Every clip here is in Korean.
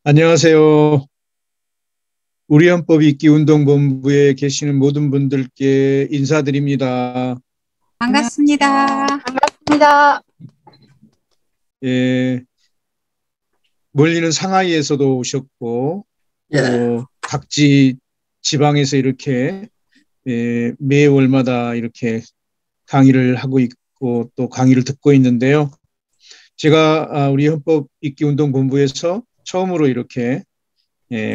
안녕하세요. 우리 헌법 읽기 운동본부에 계시는 모든 분들께 인사드립니다. 반갑습니다. 반갑습니다. 예, 멀리는 상하이에서도 오셨고, 예, 또 각지 지방에서 이렇게 매월마다 이렇게 강의를 하고 있고, 또 강의를 듣고 있는데요. 제가 우리 헌법 읽기 운동본부에서 처음으로 이렇게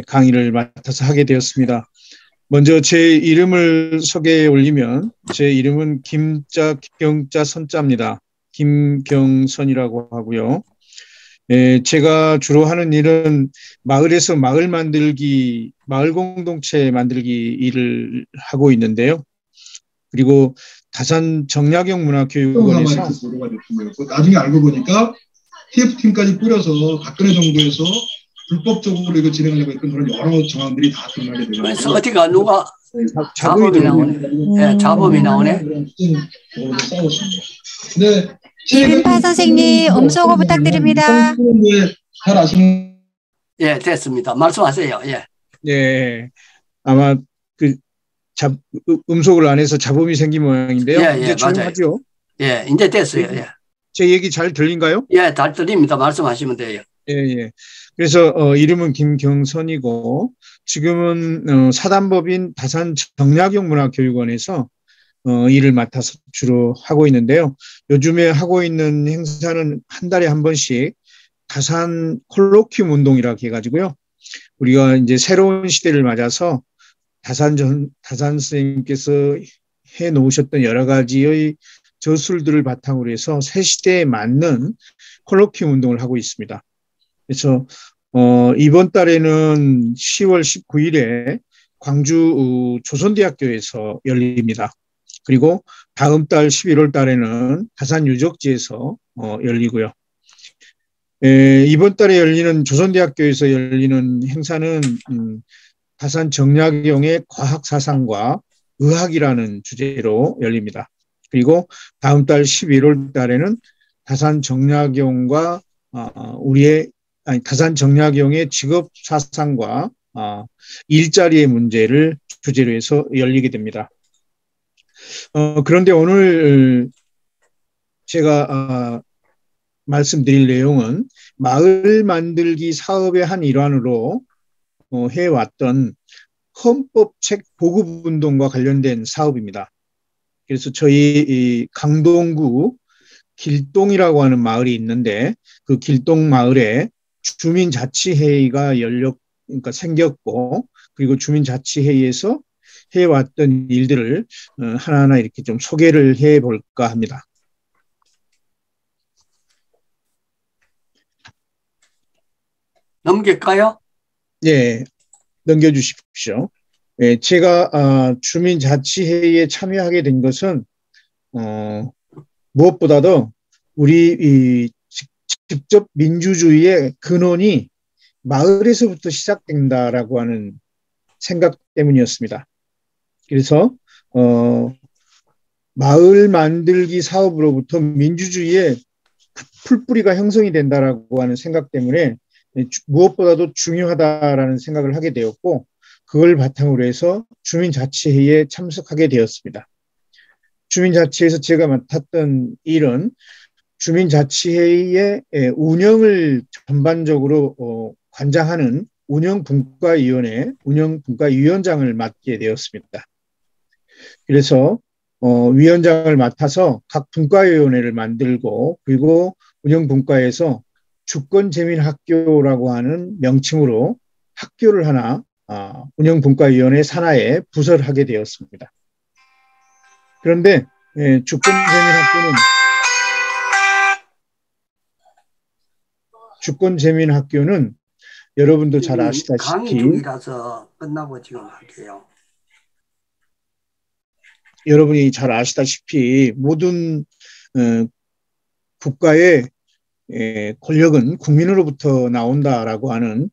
강의를 맡아서 하게 되었습니다. 먼저 제 이름을 소개해 올리면 제 이름은 김자, 경자, 선자입니다. 김경선이라고 하고요. 제가 주로 하는 일은 마을에서 마을 만들기, 마을 공동체 만들기 일을 하고 있는데요. 그리고 다산 정약용 문화교육원에서 나중에 알고 보니까 TF팀까지 뿌려서 박근혜 정부에서 불법적으로 이거 진행하려고 했던 그런 여러 정황들이 다 드러나게 되고. 그래서 어디가 누가 자본이 자범이 나오네. 예, 자범이 나오네. 싸웠습니다. 근데 이른파 선생님 음소거 부탁드립니다. 잘 아시는. 예, 됐습니다. 말씀하세요. 예. 예, 아마 그 음속을 안 해서 잡음이 생긴 모양인데요. 예, 이제 맞아요. 조용하죠? 예, 이제 됐어요. 예. 제 얘기 잘 들린가요? 예, 잘 들립니다. 말씀하시면 돼요. 예, 예. 그래서 이름은 김경선이고 지금은 사단법인 다산 정약용 문화교육원에서 일을 맡아서 주로 하고 있는데요. 요즘에 하고 있는 행사는 한 달에 한 번씩 다산 콜로퀴움 운동이라고 해가지고요. 우리가 이제 새로운 시대를 맞아서 다산 선생님께서 해 놓으셨던 여러 가지의 저술들을 바탕으로 해서 새 시대에 맞는 콜로퀴움 운동을 하고 있습니다. 그래서 이번 달에는 10월 19일에 광주 조선대학교에서 열립니다. 그리고 다음 달 11월 달에는 다산 유적지에서 열리고요. 이번 달에 열리는 조선대학교에서 열리는 행사는 다산 정약용의 과학사상과 의학이라는 주제로 열립니다. 그리고 다음 달 11월 달에는 다산 정약용과 다산 정약용의 직업 사상과 일자리의 문제를 주제로 해서 열리게 됩니다. 그런데 오늘 제가 말씀드릴 내용은 마을 만들기 사업의 한 일환으로 해왔던 헌법책 보급운동과 관련된 사업입니다. 그래서 저희 강동구 길동이라고 하는 마을이 있는데 그 길동 마을에 주민자치회의가 그러니까 생겼고, 그리고 주민자치회의에서 해왔던 일들을 하나하나 이렇게 좀 소개를 해볼까 합니다. 넘길까요? 예, 넘겨주십시오. 예, 제가 주민자치회의에 참여하게 된 것은 무엇보다도 우리 직접 민주주의의 근원이 마을에서부터 시작된다라고 하는 생각 때문이었습니다. 그래서 마을 만들기 사업으로부터 민주주의의 풀뿌리가 형성이 된다라고 하는 생각 때문에 무엇보다도 중요하다라는 생각을 하게 되었고, 그걸 바탕으로 해서 주민자치회의에 참석하게 되었습니다. 주민자치회에서 제가 맡았던 일은 주민자치회의의 운영을 전반적으로 관장하는 운영분과위원회, 운영분과위원장을 맡게 되었습니다. 그래서 위원장을 맡아서 각 분과위원회를 만들고, 그리고 운영분과에서 주권재민학교라고 하는 명칭으로 학교를 하나 운영분과위원회 산하에 부서를 하게 되었습니다. 그런데 주권재민학교는 여러분도 잘 아시다시피 강의 중이라서 끝나고 지금 할게요. 여러분이 잘 아시다시피 모든 국가의 권력은 국민으로부터 나온다라고 하는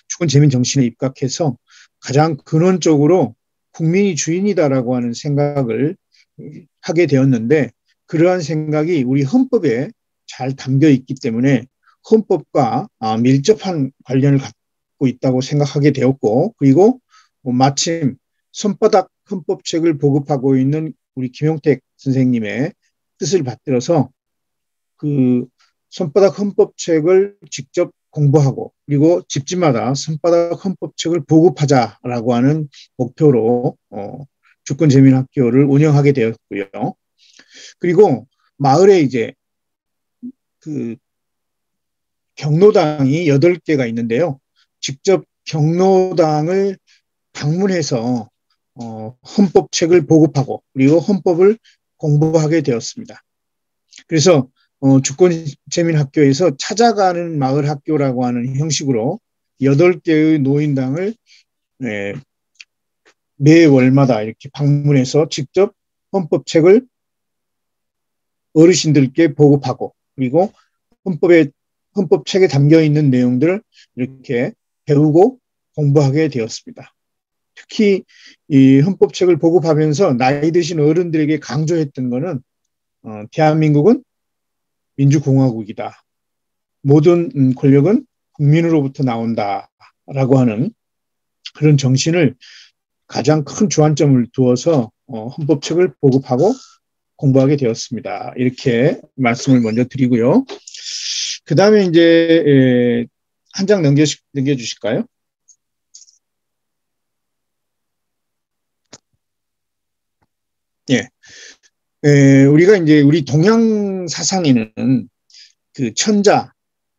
주권재민 정신에 입각해서 가장 근원적으로 국민이 주인이다라고 하는 생각을 하게 되었는데, 그러한 생각이 우리 헌법에 잘 담겨 있기 때문에 헌법과 밀접한 관련을 갖고 있다고 생각하게 되었고, 그리고 마침 손바닥 헌법책을 보급하고 있는 우리 김용택 선생님의 뜻을 받들어서 그 손바닥 헌법책을 직접 공부하고, 그리고 집집마다 손바닥 헌법책을 보급하자라고 하는 목표로 주권재민학교를 운영하게 되었고요. 그리고 마을에 이제 그 경로당이 8개가 있는데요. 직접 경로당을 방문해서 헌법책을 보급하고, 그리고 헌법을 공부하게 되었습니다. 그래서 주권재민학교에서 찾아가는 마을 학교라고 하는 형식으로 8개의 노인당을 매월마다 이렇게 방문해서 직접 헌법책을 어르신들께 보급하고, 그리고 헌법책에 담겨 있는 내용들을 이렇게 배우고 공부하게 되었습니다. 특히 이 헌법책을 보급하면서 나이 드신 어른들에게 강조했던 것은 대한민국은 민주공화국이다. 모든 권력은 국민으로부터 나온다라고 하는 그런 정신을 가장 큰 주안점을 두어서 헌법책을 보급하고 공부하게 되었습니다. 이렇게 말씀을 먼저 드리고요. 그 다음에 이제 한 장 넘겨주실까요? 예. 우리가 이제 우리 동양 사상에는 그 천자,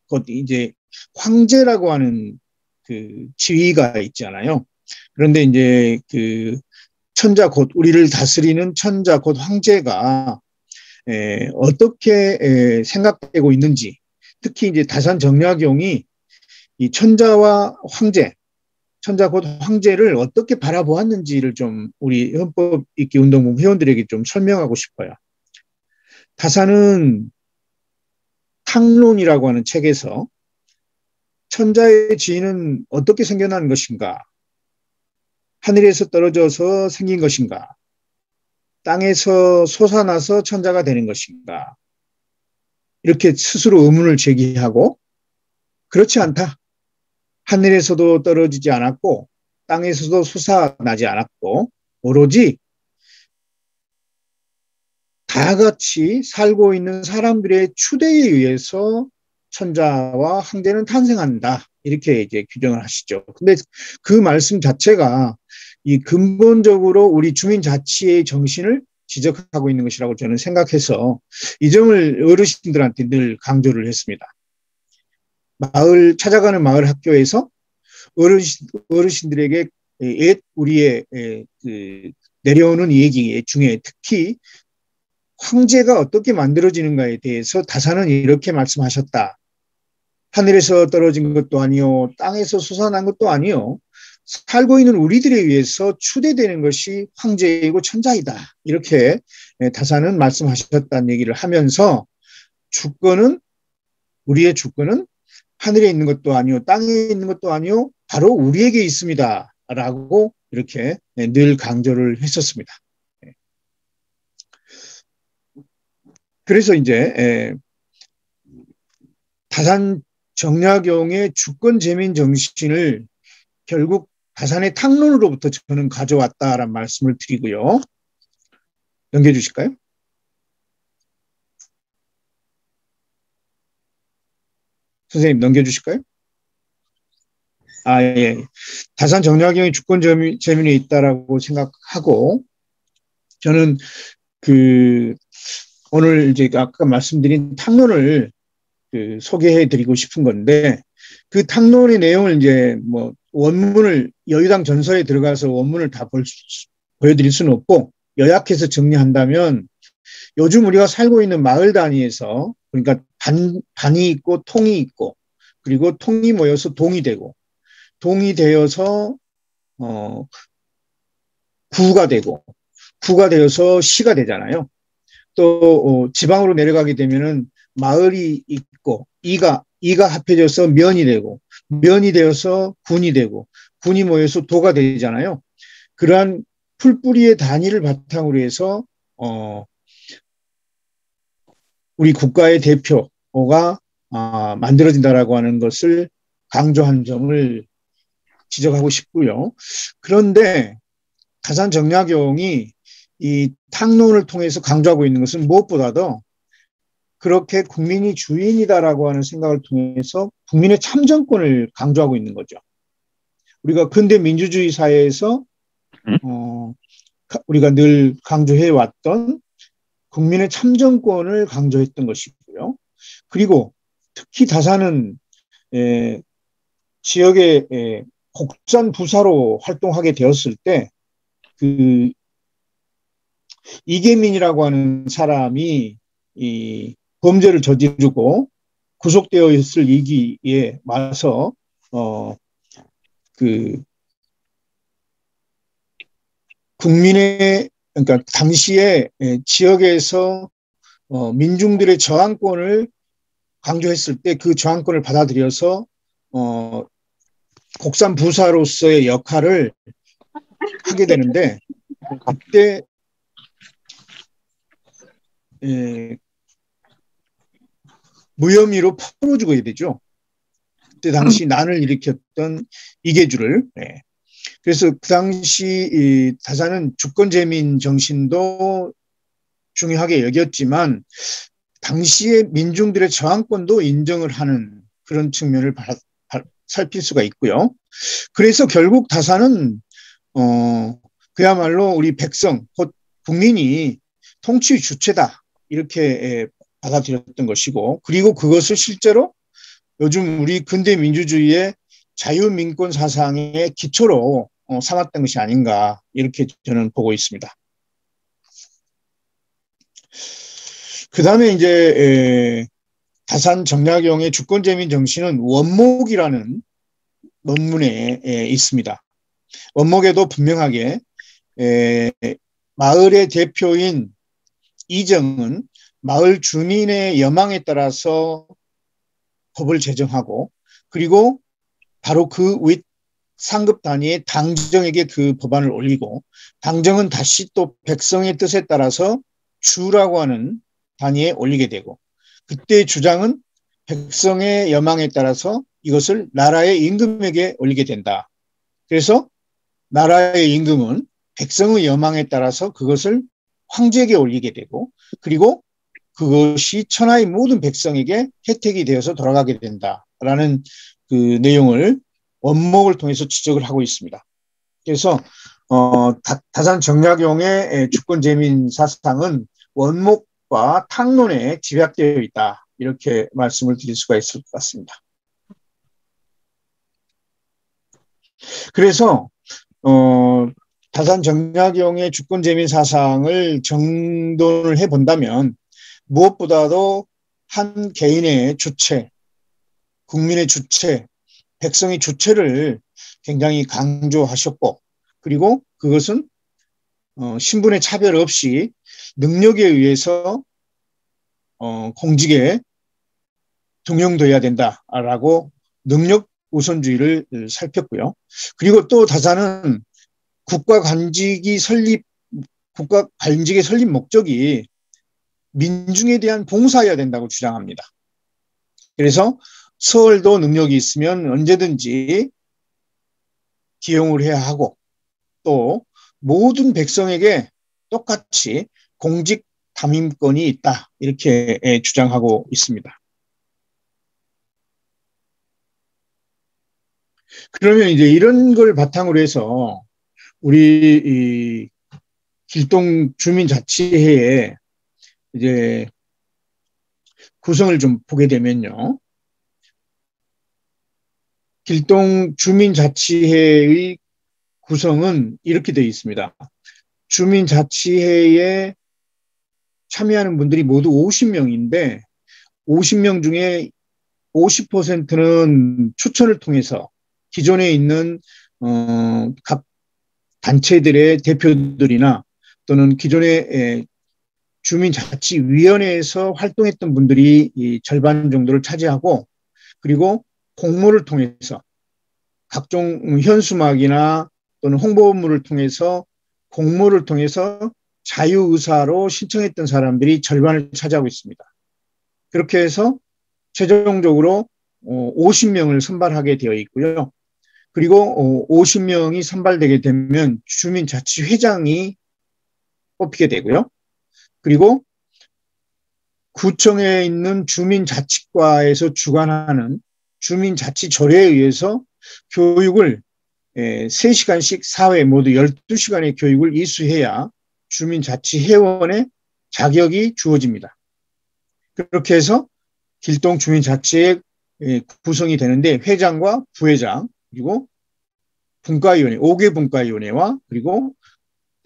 곧 이제 황제라고 하는 그 지위가 있잖아요. 그런데 이제 그 천자 곧 우리를 다스리는 천자 곧 황제가 어떻게 생각되고 있는지, 특히 이제 다산 정약용이 이 천자와 황제, 천자 곧 황제를 어떻게 바라보았는지를 좀 우리 헌법 읽기 운동본 회원들에게 좀 설명하고 싶어요. 다산은 탕론이라고 하는 책에서 천자의 지위는 어떻게 생겨난 것인가? 하늘에서 떨어져서 생긴 것인가? 땅에서 솟아나서 천자가 되는 것인가? 이렇게 스스로 의문을 제기하고, 그렇지 않다. 하늘에서도 떨어지지 않았고 땅에서도 솟아나지 않았고 오로지 다 같이 살고 있는 사람들의 추대에 의해서 천자와 황제는 탄생한다. 이렇게 이제 규정을 하시죠. 근데 그 말씀 자체가 이 근본적으로 우리 주민자치의 정신을 지적하고 있는 것이라고 저는 생각해서 이 점을 어르신들한테 늘 강조를 했습니다. 찾아가는 마을 학교에서 어르신들에게 우리의 내려오는 얘기 중에 특히 황제가 어떻게 만들어지는가에 대해서 다산은 이렇게 말씀하셨다. 하늘에서 떨어진 것도 아니요, 땅에서 솟아난 것도 아니요, 살고 있는 우리들에 의해서 추대되는 것이 황제이고 천자이다. 이렇게 다산은 말씀하셨다는 얘기를 하면서 우리의 주권은 하늘에 있는 것도 아니요, 땅에 있는 것도 아니요, 바로 우리에게 있습니다. 라고 이렇게 늘 강조를 했었습니다. 그래서 이제 다산 정약용의 주권재민 정신을 결국 다산의 탕론으로부터 저는 가져왔다라는 말씀을 드리고요. 넘겨주실까요? 선생님 넘겨주실까요? 예. 다산 정약용의 주권재민이 있다라고 생각하고, 저는 오늘 이제 아까 말씀드린 탕론을 소개해드리고 싶은 건데, 그 탕론의 내용을 이제 뭐 원문을 여의당 전서에 들어가서 원문을 다 보여드릴 수는 없고, 요약해서 정리한다면 요즘 우리가 살고 있는 마을 단위에서, 그러니까 반이 있고 통이 있고, 그리고 통이 모여서 동이 되고, 동이 되어서 구가 되고, 구가 되어서 시가 되잖아요. 또 지방으로 내려가게 되면은 마을이 있고 이가 합해져서 면이 되고, 면이 되어서 군이 되고, 군이 모여서 도가 되잖아요. 그러한 풀뿌리의 단위를 바탕으로 해서 우리 국가의 대표가 만들어진다라고 하는 것을 강조한 점을 지적하고 싶고요. 그런데 다산 정약용이 이 탕론을 통해서 강조하고 있는 것은 무엇보다도 그렇게 국민이 주인이다라고 하는 생각을 통해서 국민의 참정권을 강조하고 있는 거죠. 우리가 근대 민주주의 사회에서 우리가 늘 강조해왔던 국민의 참정권을 강조했던 것이고요. 그리고 특히 다산은 지역의 곡산 부사로 활동하게 되었을 때 그 이계민이라고 하는 사람이 이 범죄를 저지르고 구속되어 있을 이기에 와서 그 국민의 그러니까 당시에 지역에서 민중들의 저항권을 강조했을 때 그 저항권을 받아들여서 곡산 부사로서의 역할을 하게 되는데 그때 무혐의로 풀어주게 되죠. 그때 당시 난을 일으켰던 이계주를. 그래서 그 당시 이 다산은 주권재민 정신도 중요하게 여겼지만 당시의 민중들의 저항권도 인정을 하는 그런 측면을 살필 수가 있고요. 그래서 결국 다산은 그야말로 우리 백성, 곧 국민이 통치의 주체다 이렇게 받아들였던 것이고, 그리고 그것을 실제로 요즘 우리 근대 민주주의의 자유민권 사상의 기초로 삼았던 것이 아닌가 이렇게 저는 보고 있습니다. 그 다음에 이제 다산 정약용의 주권재민 정신은 원목이라는 논문에 있습니다. 원목에도 분명하게 마을의 대표인 이정은 마을 주민의 여망에 따라서 법을 제정하고 그리고 바로 그 윗 상급 단위의 당정에게 그 법안을 올리고 당정은 다시 또 백성의 뜻에 따라서 주라고 하는 단위에 올리게 되고 그때의 주장은 백성의 여망에 따라서 이것을 나라의 임금에게 올리게 된다. 그래서 나라의 임금은 백성의 여망에 따라서 그것을 황제에게 올리게 되고 그리고 그것이 천하의 모든 백성에게 혜택이 되어서 돌아가게 된다라는 그 내용을 원목을 통해서 지적을 하고 있습니다. 그래서 다산 정약용의 주권재민 사상은 원목과 탕론에 집약되어 있다. 이렇게 말씀을 드릴 수가 있을 것 같습니다. 그래서 다산 정약용의 주권재민 사상을 정돈을 해본다면 무엇보다도 한 개인의 주체, 국민의 주체, 백성의 주체를 굉장히 강조하셨고 그리고 그것은 신분의 차별 없이 능력에 의해서 공직에 등용되어야 된다라고 능력 우선주의를 살폈고요. 그리고 또 다산은 국가관직의 설립 목적이 민중에 대한 봉사여야 된다고 주장합니다. 그래서 서울도 능력이 있으면 언제든지 기용을 해야 하고 또 모든 백성에게 똑같이 공직 담임권이 있다. 이렇게 주장하고 있습니다. 그러면 이제 이런 걸 바탕으로 해서 우리 이 길동 주민자치회의 이제 구성을 좀 보게 되면요. 길동 주민자치회의 구성은 이렇게 되어 있습니다. 주민자치회에 참여하는 분들이 모두 50명인데 50명 중에 50%는 추천을 통해서 기존에 있는 각 단체들의 대표들이나 또는 기존의 주민자치위원회에서 활동했던 분들이 이 절반 정도를 차지하고 그리고 공모를 통해서 각종 현수막이나 또는 홍보물을 통해서 공모를 통해서 자유의사로 신청했던 사람들이 절반을 차지하고 있습니다. 그렇게 해서 최종적으로 50명을 선발하게 되어 있고요. 그리고 50명이 선발되게 되면 주민자치회장이 뽑히게 되고요. 그리고 구청에 있는 주민자치과에서 주관하는 주민자치조례에 의해서 교육을 3시간씩 4회 모두 12시간의 교육을 이수해야 주민자치회원의 자격이 주어집니다. 그렇게 해서 길동 주민자치회 구성이 되는데 회장과 부회장 그리고 분과위원회, 5개 분과위원회와 그리고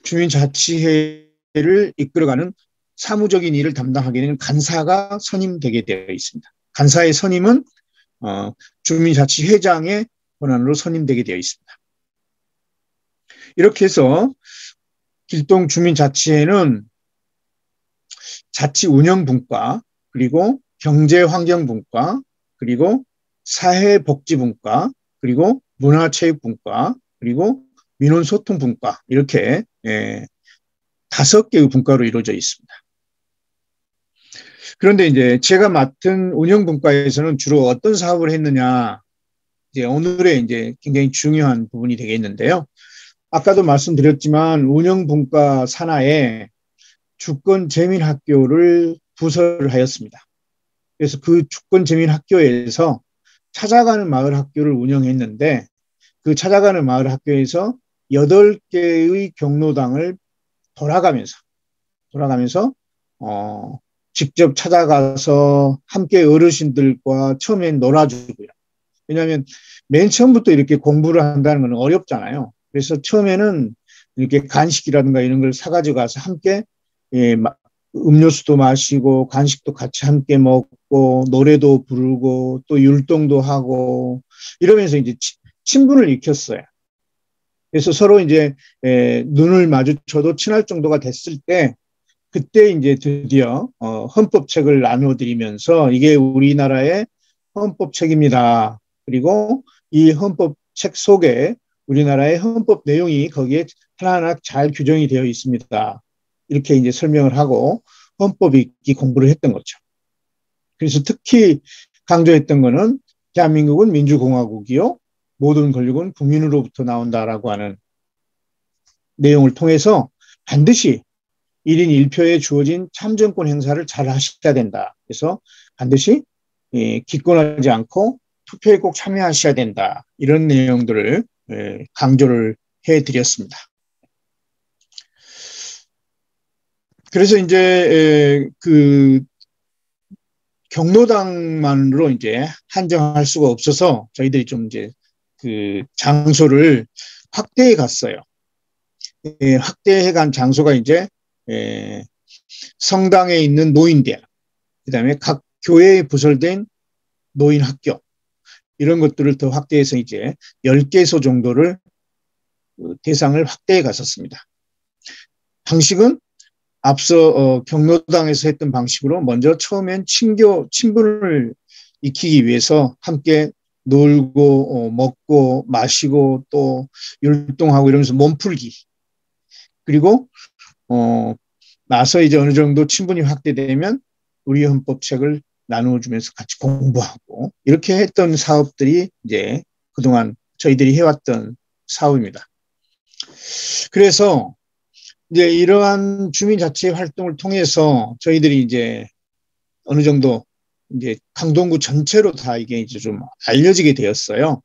주민자치회를 이끌어가는 사무적인 일을 담당하게 되는 간사가 선임되게 되어 있습니다. 간사의 선임은 주민자치회장의 권한으로 선임되게 되어 있습니다. 이렇게 해서 길동 주민자치회는 자치운영분과 그리고 경제환경분과 그리고 사회복지분과 그리고 문화체육분과 그리고 민원소통분과 이렇게 5개의 분과로 이루어져 있습니다. 그런데 이제 제가 맡은 운영분과에서는 주로 어떤 사업을 했느냐, 이제 오늘의 이제 굉장히 중요한 부분이 되겠는데요. 아까도 말씀드렸지만 운영분과 산하에 주권재민학교를 부설을 하였습니다. 그래서 그 주권재민학교에서 찾아가는 마을 학교를 운영했는데 그 찾아가는 마을 학교에서 8개의 경로당을 돌아가면서 직접 찾아가서 함께 어르신들과 처음엔 놀아주고요. 왜냐하면 맨 처음부터 이렇게 공부를 한다는 건 어렵잖아요. 그래서 처음에는 이렇게 간식이라든가 이런 걸 사가지고 가서 함께 음료수도 마시고 간식도 같이 함께 먹고 노래도 부르고 또 율동도 하고 이러면서 이제 친분을 익혔어요. 그래서 서로 이제 눈을 마주쳐도 친할 정도가 됐을 때 그때 이제 드디어 헌법책을 나눠드리면서 이게 우리나라의 헌법책입니다. 그리고 이 헌법책 속에 우리나라의 헌법 내용이 거기에 하나하나 잘 규정이 되어 있습니다. 이렇게 이제 설명을 하고 헌법 읽기 공부를 했던 거죠. 그래서 특히 강조했던 거는 대한민국은 민주공화국이요. 모든 권력은 국민으로부터 나온다라고 하는 내용을 통해서 반드시 1인 1표에 주어진 참정권 행사를 잘 하셔야 된다. 그래서 반드시 기권하지 않고 투표에 꼭 참여하셔야 된다. 이런 내용들을 강조를 해드렸습니다. 그래서 이제 그 경로당만으로 이제 한정할 수가 없어서 저희들이 좀 이제 그 장소를 확대해 갔어요. 확대해 간 장소가 이제 성당에 있는 노인대학, 그다음에 각 교회에 부설된 노인학교 이런 것들을 더 확대해서 이제 10개소 정도를 대상을 확대해 갔었습니다. 방식은 앞서 경로당에서 했던 방식으로 먼저 처음엔 친분을 익히기 위해서 함께 놀고 먹고 마시고 또 율동하고 이러면서 몸풀기 그리고 나서 이제 어느 정도 친분이 확대되면 우리 헌법책을 나누어주면서 같이 공부하고 이렇게 했던 사업들이 이제 그동안 저희들이 해왔던 사업입니다. 그래서 이제 이러한 주민자치 활동을 통해서 저희들이 이제 어느 정도 이제 강동구 전체로 다 이게 이제 좀 알려지게 되었어요.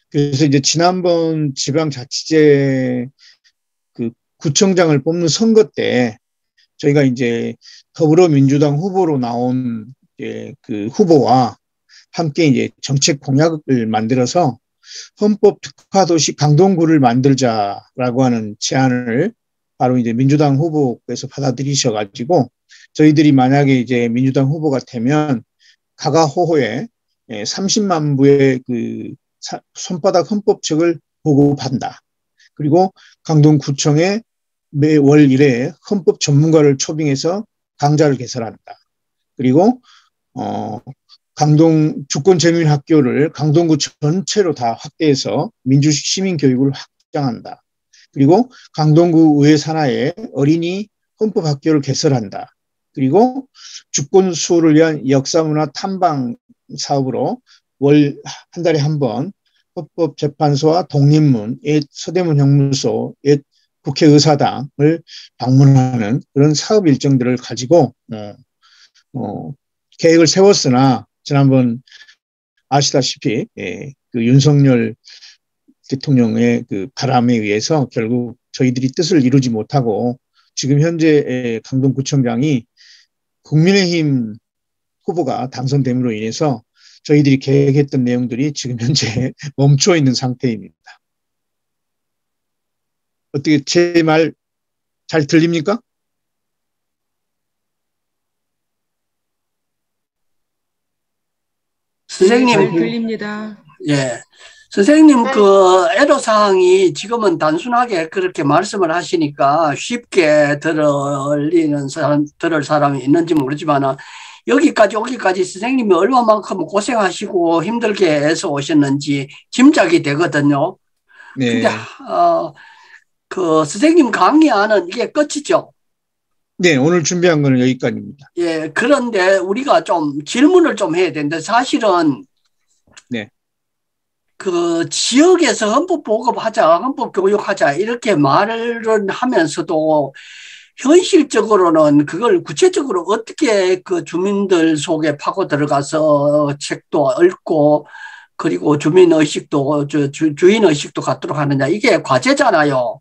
그래서 이제 지난번 지방자치제 그 구청장을 뽑는 선거 때 저희가 이제 더불어민주당 후보로 나온 이제 그 후보와 함께 이제 정책 공약을 만들어서 헌법 특화도시 강동구를 만들자라고 하는 제안을 바로 이제 민주당 후보께서 받아들이셔가지고 저희들이 만약에 이제 민주당 후보가 되면 가가호호에 30만 부의 그 손바닥 헌법책을 보급한다. 그리고 강동구청에 매월 1회 헌법 전문가를 초빙해서 강좌를 개설한다. 그리고 강동 주권재민학교를 강동구 전체로 다 확대해서 민주식 시민교육을 확장한다. 그리고 강동구 의회 산하에 어린이 헌법학교를 개설한다. 그리고 주권 수호를 위한 역사문화 탐방 사업으로 한 달에 한 번 헌법재판소와 독립문, 옛 서대문 형무소, 옛 국회의사당을 방문하는 그런 사업 일정들을 가지고 계획을 세웠으나 지난번 아시다시피 그 윤석열 대통령의 그 바람에 의해서 결국 저희들이 뜻을 이루지 못하고 지금 현재 강동구청장이 국민의힘 후보가 당선됨으로 인해서 저희들이 계획했던 내용들이 지금 현재 멈춰 있는 상태입니다. 어떻게 제 말 잘 들립니까? 선생님, 잘 들립니다. 예. 선생님, 그 애로사항이 지금은 단순하게 그렇게 말씀을 하시니까 쉽게 들을 사람이 있는지 모르지만 여기까지 오기까지 선생님이 얼마만큼 고생하시고 힘들게 해서 오셨는지 짐작이 되거든요. 네. 근데, 그 선생님 강의안은 이게 끝이죠. 네, 오늘 준비한 거는 여기까지입니다. 예, 그런데 우리가 좀 질문을 좀 해야 되는데 사실은 네. 그 지역에서 헌법 보급하자, 헌법 교육하자 이렇게 말을 하면서도 현실적으로는 그걸 구체적으로 어떻게 그 주민들 속에 파고 들어가서 책도 읽고 그리고 주민의식도 주인의식도 갖도록 하느냐 이게 과제잖아요.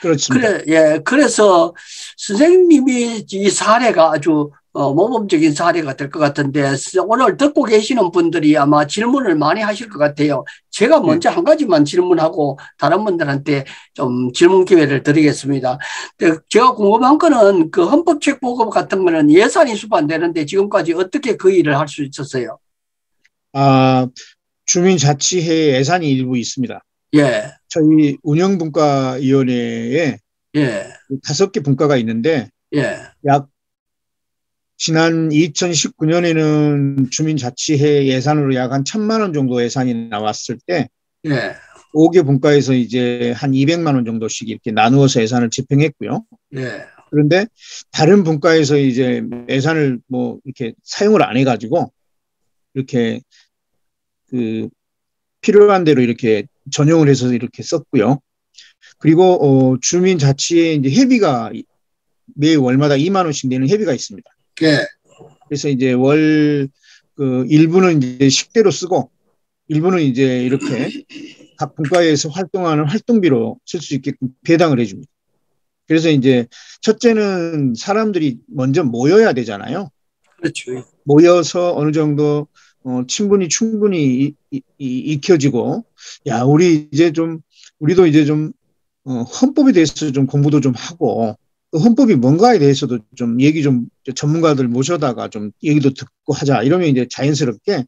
그렇습니다. 그래서 선생님이 이 사례가 아주 모범적인 사례가 될 것 같은데 오늘 듣고 계시는 분들이 아마 질문을 많이 하실 것 같아요. 제가 먼저 한 가지만 질문하고 다른 분들한테 좀 질문 기회를 드리겠습니다. 제가 궁금한 거는 그 헌법책 보급 같은 거는 예산이 수반되는데 지금까지 어떻게 그 일을 할 수 있었어요? 주민자치회 예산이 일부 있습니다. 예. 저희 운영분과위원회에 예. 5개 분과가 있는데 예. 지난 2019년에는 주민자치회 예산으로 약 한 1,000만 원 정도 예산이 나왔을 때 예. 5개 분과에서 이제 한 200만 원 정도씩 이렇게 나누어서 예산을 집행했고요. 예. 그런데 다른 분과에서 이제 예산을 뭐 이렇게 사용을 안 해가지고 이렇게 그 필요한 대로 이렇게 전용을 해서 이렇게 썼고요. 그리고 주민자치회 이제 회비가 매 월마다 2만 원씩 내는 회비가 있습니다. 예. 그래서 이제 일부는 이제 식대로 쓰고 일부는 이제 이렇게 각 분과에서 활동하는 활동비로 쓸 수 있게끔 배당을 해줍니다. 그래서 이제 첫째는 사람들이 먼저 모여야 되잖아요. 그렇죠. 모여서 어느 정도 친분이 충분히 익혀지고, 우리도 이제 좀 헌법에 대해서 좀 공부도 좀 하고, 헌법이 뭔가에 대해서도 좀 전문가들 모셔다가 좀 얘기도 듣고 하자. 이러면 이제 자연스럽게,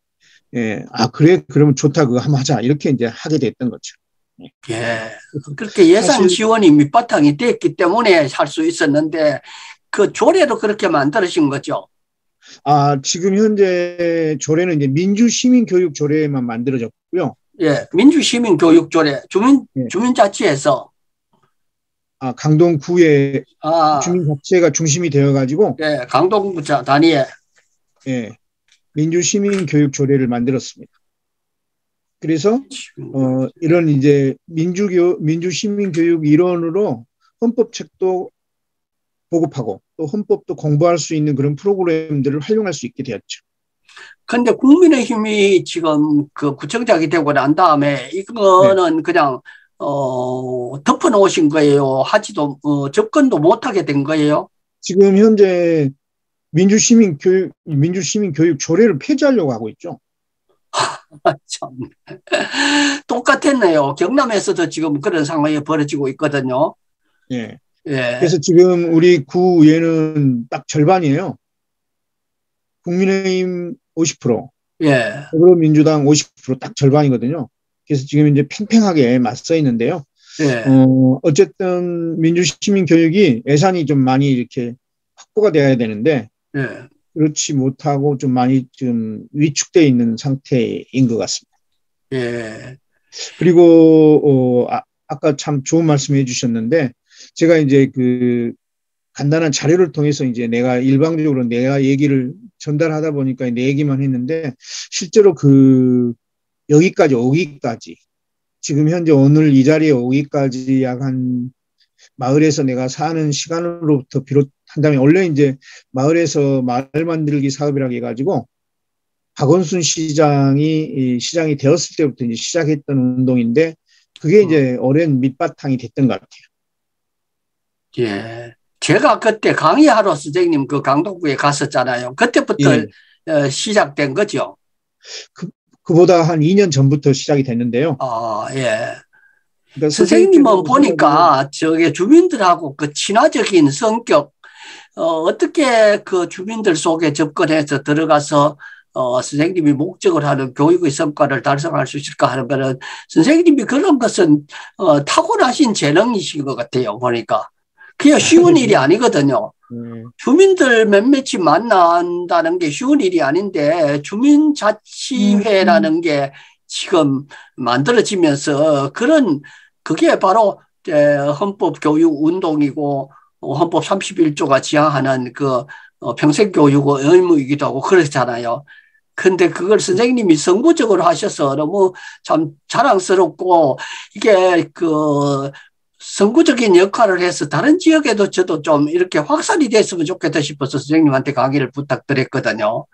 그래, 그러면 좋다, 그거 한번 하자. 이렇게 이제 하게 됐던 거죠. 예. 그렇게 예산 지원이 밑바탕이 됐기 때문에 할 수 있었는데, 그 조례도 그렇게 만들어진 거죠. 지금 현재 조례는 이제 민주시민교육조례만 만들어졌고요. 예, 민주시민교육조례, 주민자치에서. 강동구의 주민자치회가 중심이 되어가지고. 예, 강동구 단위에. 예, 민주시민교육조례를 만들었습니다. 그래서, 이런 이제 민주시민교육 일원으로 헌법책도 보급하고 또 헌법도 공부할 수 있는 그런 프로그램들을 활용할 수 있게 되었죠. 근데 국민의힘이 지금 그 구청장이 되고 난 다음에 이거는 그냥 덮어놓으신 거예요. 접근도 못하게 된 거예요. 지금 현재 민주시민교육 조례를 폐지하려고 하고 있죠. 참 똑같았네요. 경남에서도 지금 그런 상황이 벌어지고 있거든요. 예. 예. 그래서 지금 우리 구의회는 딱 절반이에요. 국민의힘 50%, 예. 더불어민주당 50% 딱 절반이거든요. 그래서 지금 이제 팽팽하게 맞서 있는데요. 예. 어쨌든 민주시민교육이 예산이 좀 많이 이렇게 확보가 돼야 되는데, 예. 그렇지 못하고 좀 많이 좀 위축되어 있는 상태인 것 같습니다. 예. 그리고 아까 참 좋은 말씀 해주셨는데 제가 이제 그 간단한 자료를 통해서 이제 내가 일방적으로 내가 얘기를 전달하다 보니까 내 얘기만 했는데 실제로 여기까지 오기까지 지금 현재 오늘 이 자리에 오기까지 약 한 마을에서 내가 사는 시간으로부터 비롯한다면 원래 이제 마을에서 마을 만들기 사업이라고 해가지고 박원순 시장이 되었을 때부터 이제 시작했던 운동인데 그게 이제 오랜 밑바탕이 됐던 것 같아요. 예. 제가 그때 강의하러 선생님 그 강동구에 갔었잖아요. 그때부터 예. 시작된 거죠. 그보다 한 2년 전부터 시작이 됐는데요. 예. 그러니까 선생님은 보니까 저기 주민들하고 그 친화적인 성격, 어떻게 그 주민들 속에 접근해서 들어가서 선생님이 목적을 하는 교육의 성과를 달성할 수 있을까 하는 거는 선생님이 그런 것은 타고나신 재능이신 것 같아요. 보니까. 그게 쉬운 일이 아니거든요. 주민들 몇몇이 만난다는 게 쉬운 일이 아닌데 주민자치회라는 게 지금 만들어지면서 그게 바로 헌법교육운동이고 헌법 31조가 지향하는 그 평생교육의 의무이기도 하고 그렇잖아요. 근데 그걸 선생님이 선구적으로 하셔서 너무 참 자랑스럽고 이게 그 선구적인 역할을 해서 다른 지역에도 저도 좀 이렇게 확산이 됐으면 좋겠다 싶어서 선생님한테 강의를 부탁드렸거든요.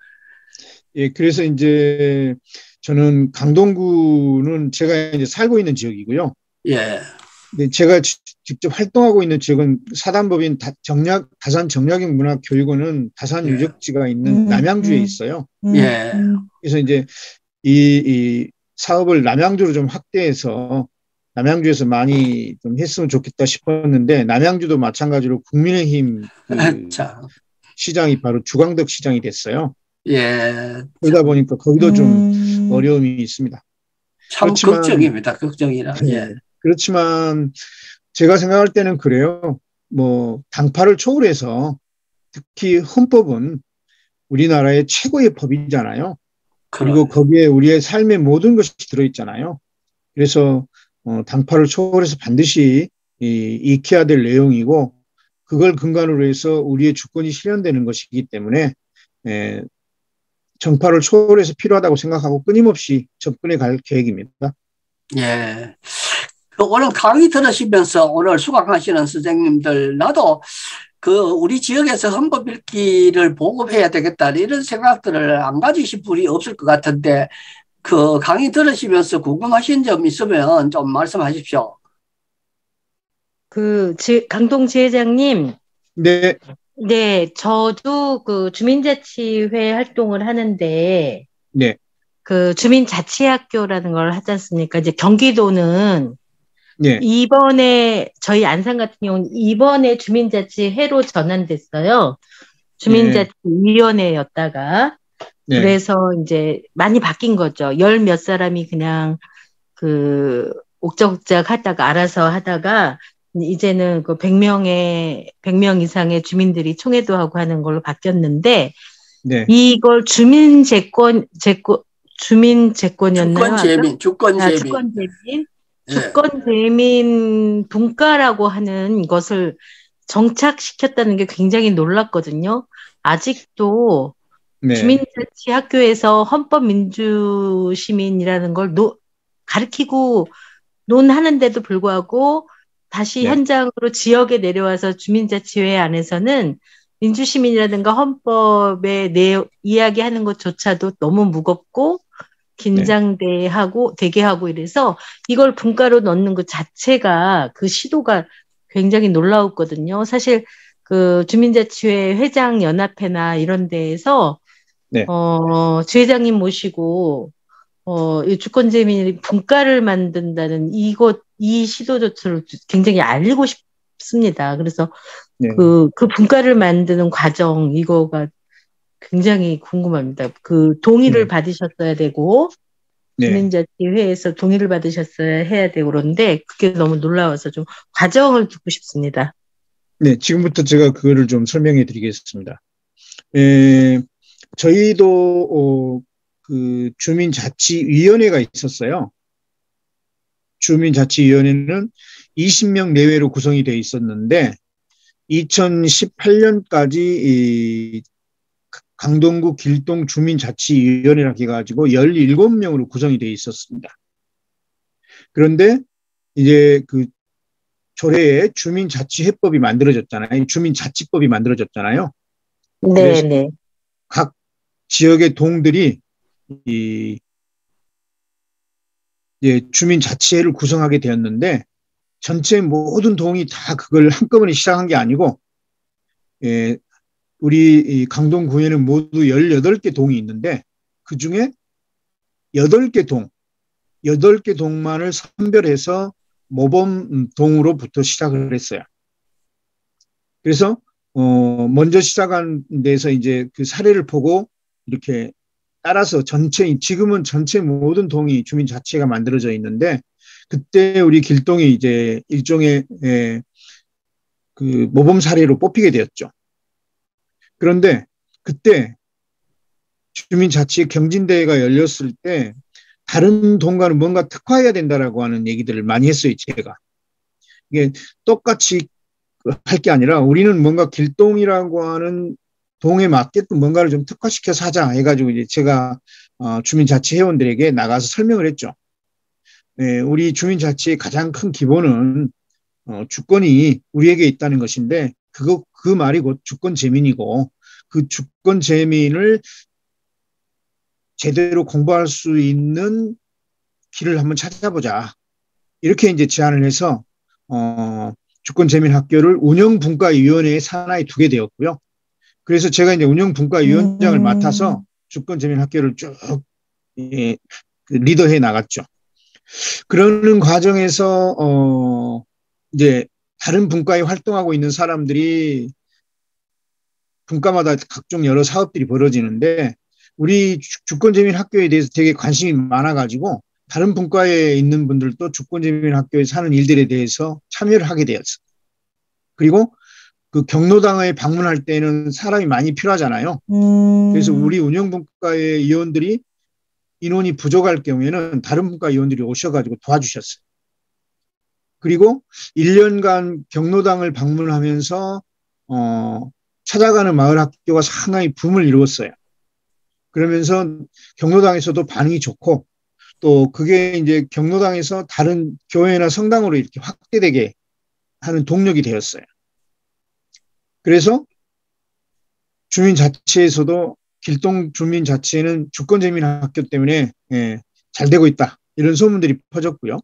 예, 그래서 이제 저는 강동구는 제가 이제 살고 있는 지역이고요. 예. 근데 제가 직접 활동하고 있는 지역은 사단법인 다산 정약용 문화교육원은 다산 유적지가 있는 남양주에 있어요. 예. 그래서 이제 이 사업을 남양주로 좀 확대해서 남양주에서 많이 좀 했으면 좋겠다 싶었는데 남양주도 마찬가지로 국민의힘 시장이 바로 주광덕 시장이 됐어요. 예. 그러다 보니까 거기도 좀 어려움이 있습니다. 참 그렇지만, 걱정입니다. 걱정이라. 예. 그렇지만 제가 생각할 때는 그래요. 뭐 당파를 초월해서 특히 헌법은 우리나라의 최고의 법이잖아요. 그리고 거기에 우리의 삶의 모든 것이 들어있잖아요. 그래서 당파를 초월해서 반드시 익혀야 될 내용이고 그걸 근간으로 해서 우리의 주권이 실현되는 것이기 때문에 정파를 초월해서 필요하다고 생각하고 끊임없이 접근해 갈 계획입니다. 예. 오늘 강의 들으시면서 오늘 수강하시는 선생님들 나도 우리 지역에서 헌법 읽기를 보급해야 되겠다 이런 생각들을 안 가지신 분이 없을 것 같은데 그 강의 들으시면서 궁금하신 점 있으면 좀 말씀하십시오. 강동 지회장님. 네. 네, 저도 그 주민자치회 활동을 하는데, 네. 그 주민자치학교라는 걸 하지 않습니까? 이제 경기도는 네. 이번에, 저희 안산 같은 경우는 이번에 주민자치회로 전환됐어요. 주민자치위원회였다가. 네. 그래서 이제 많이 바뀐 거죠. 몇 사람이 그냥 옥적옥적 하다가 알아서 하다가 이제는 100명 이상의 주민들이 총회도 하고 하는 걸로 바뀌었는데, 네. 이걸 주민재권이었나요? 주권재민 분과라고 하는 것을 정착시켰다는 게 굉장히 놀랐거든요. 아직도 네. 주민자치 학교에서 헌법민주시민이라는 걸 가르치고 논하는데도 불구하고 다시 현장으로 지역에 내려와서 주민자치회 안에서는 민주시민이라든가 헌법에 이야기하는 것조차도 너무 무겁고 긴장되게 하고 이래서 이걸 분과로 넣는 것 자체가 그 시도가 굉장히 놀라웠거든요. 사실 그 주민자치회 회장연합회나 이런 데에서 지회장님 모시고 이 주권재민 분과를 만든다는 이 시도조차를 굉장히 알리고 싶습니다. 그래서 그 분과를 만드는 과정 이거가 굉장히 궁금합니다. 그 동의를 받으셨어야 되고 주민자치회에서 동의를 받으셨어야 해야 되고 그런데 그게 너무 놀라워서 좀 과정을 듣고 싶습니다. 네, 지금부터 제가 그거를 좀 설명해 드리겠습니다. 저희도 그 주민자치위원회가 있었어요. 주민자치위원회는 20명 내외로 구성이 되어 있었는데 2018년까지 이 강동구 길동 주민자치위원회라고 해가지고 17명으로 구성이 되어 있었습니다. 그런데 이제 그 조례에 주민자치해법이 만들어졌잖아요. 주민자치법이 만들어졌잖아요. 네, 네. 각 지역의 동들이 이 주민자치회를 구성하게 되었는데 전체 모든 동이 다 그걸 한꺼번에 시작한 게 아니고 우리 이 강동구에는 모두 18개 동이 있는데 그중에 8개 동만을 선별해서 모범동으로부터 시작을 했어요. 그래서 먼저 시작한 데서 이제 그 사례를 보고 이렇게 따라서 지금은 전체 모든 동이 주민자치회가 만들어져 있는데 그때 우리 길동이 이제 일종의 그 모범 사례로 뽑히게 되었죠. 그런데 그때 주민자치회 경진대회가 열렸을 때 다른 동과는 뭔가 특화해야 된다라고 하는 얘기들을 많이 했어요, 제가. 이게 똑같이 할 게 아니라 우리는 뭔가 길동이라고 하는 동에 맞게끔 뭔가를 좀 특화시켜서 하자 해가지고 이제 제가 주민자치 회원들에게 나가서 설명을 했죠. 우리 주민자치의 가장 큰 기본은 주권이 우리에게 있다는 것인데 그 말이 곧 주권재민이고 그 주권재민을 제대로 공부할 수 있는 길을 한번 찾아보자. 이렇게 이제 제안을 해서 주권재민학교를 운영분과위원회에 산하에 두게 되었고요. 그래서 제가 이제 운영분과위원장을 맡아서 주권재민학교를 쭉 리더해 나갔죠. 그러는 과정에서 이제 다른 분과에 활동하고 있는 사람들이 분과마다 각종 여러 사업들이 벌어지는데 우리 주권재민학교에 대해서 되게 관심이 많아가지고 다른 분과에 있는 분들도 주권재민학교에 사는 일들에 대해서 참여를 하게 되었어요. 그리고 그 경로당에 방문할 때는 사람이 많이 필요하잖아요. 그래서 우리 운영분과의 위원들이 인원이 부족할 경우에는 다른 분과 위원들이 오셔가지고 도와주셨어요. 그리고 1년간 경로당을 방문하면서 찾아가는 마을학교가 상당히 붐을 이루었어요. 그러면서 경로당에서도 반응이 좋고 또 그게 이제 경로당에서 다른 교회나 성당으로 이렇게 확대되게 하는 동력이 되었어요. 그래서 주민자치에서도 길동 주민자치회는 주권재민학교 때문에 잘 되고 있다. 이런 소문들이 퍼졌고요.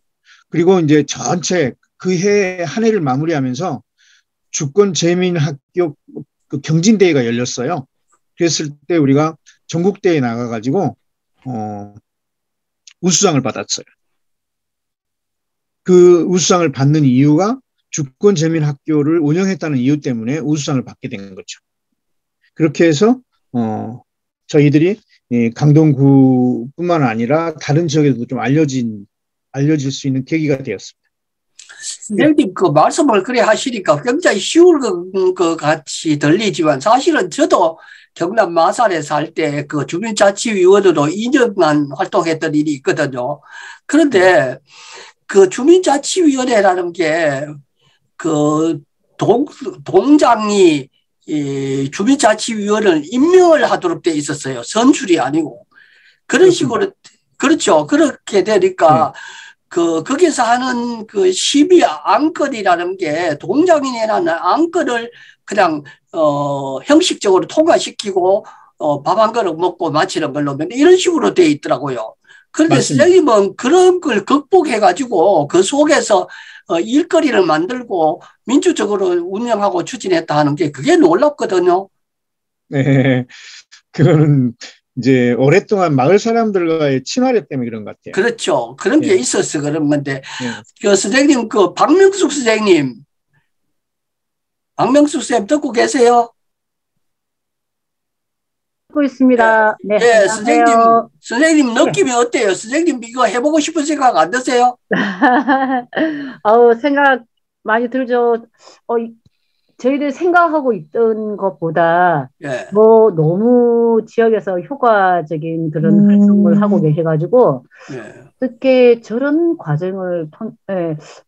그리고 이제 전체 그 해 한 해를 마무리하면서 주권재민학교 그 경진대회가 열렸어요. 그랬을 때 우리가 전국대회에 나가가지고 우수상을 받았어요. 그 우수상을 받는 이유가 주권재민학교를 운영했다는 이유 때문에 우수상을 받게 된 거죠. 그렇게 해서 저희들이 강동구뿐만 아니라 다른 지역에도 좀 알려질 수 있는 계기가 되었습니다. 선생님 그 말씀을 그래 하시니까 굉장히 쉬울 것 같이 들리지만 사실은 저도 경남 마산에 살 때 그 주민자치위원으로 2년간 활동했던 일이 있거든요. 그런데 그 주민자치위원회라는 게 그 동장이 이 주민자치위원을 임명을 하도록 돼 있었어요. 선출이 아니고. 그런 식으로, 그렇죠. 그렇게 되니까 거기서 하는 그 시비 안건이라는 게 동장이 내는 안건을 그냥, 형식적으로 통과시키고, 밥 한 그릇 먹고 마치는 걸로 이런 식으로 돼 있더라고요. 그런데 맞습니다. 선생님은 그런 걸 극복해가지고 그 속에서 일거리를 만들고 민주적으로 운영하고 추진했다 하는 게 그게 놀랍거든요. 네, 그거는 이제 오랫동안 마을 사람들과의 친화력 때문에 그런 것 같아요. 그렇죠. 그런 게 네. 있어서 그런 건데, 네. 그 선생님, 그 박명숙 선생님, 박명숙 선생님 듣고 계세요? 듣고 있습니다. 네, 네, 안녕하세요. 선생님 느낌이 어때요? 선생님 이거 해보고 싶은 생각 안 드세요? 생각 많이 들죠. 저희들 생각하고 있던 것보다 예. 너무 지역에서 효과적인 그런 활동을 하고 계셔가지고 예. 어떻게 저런 과정을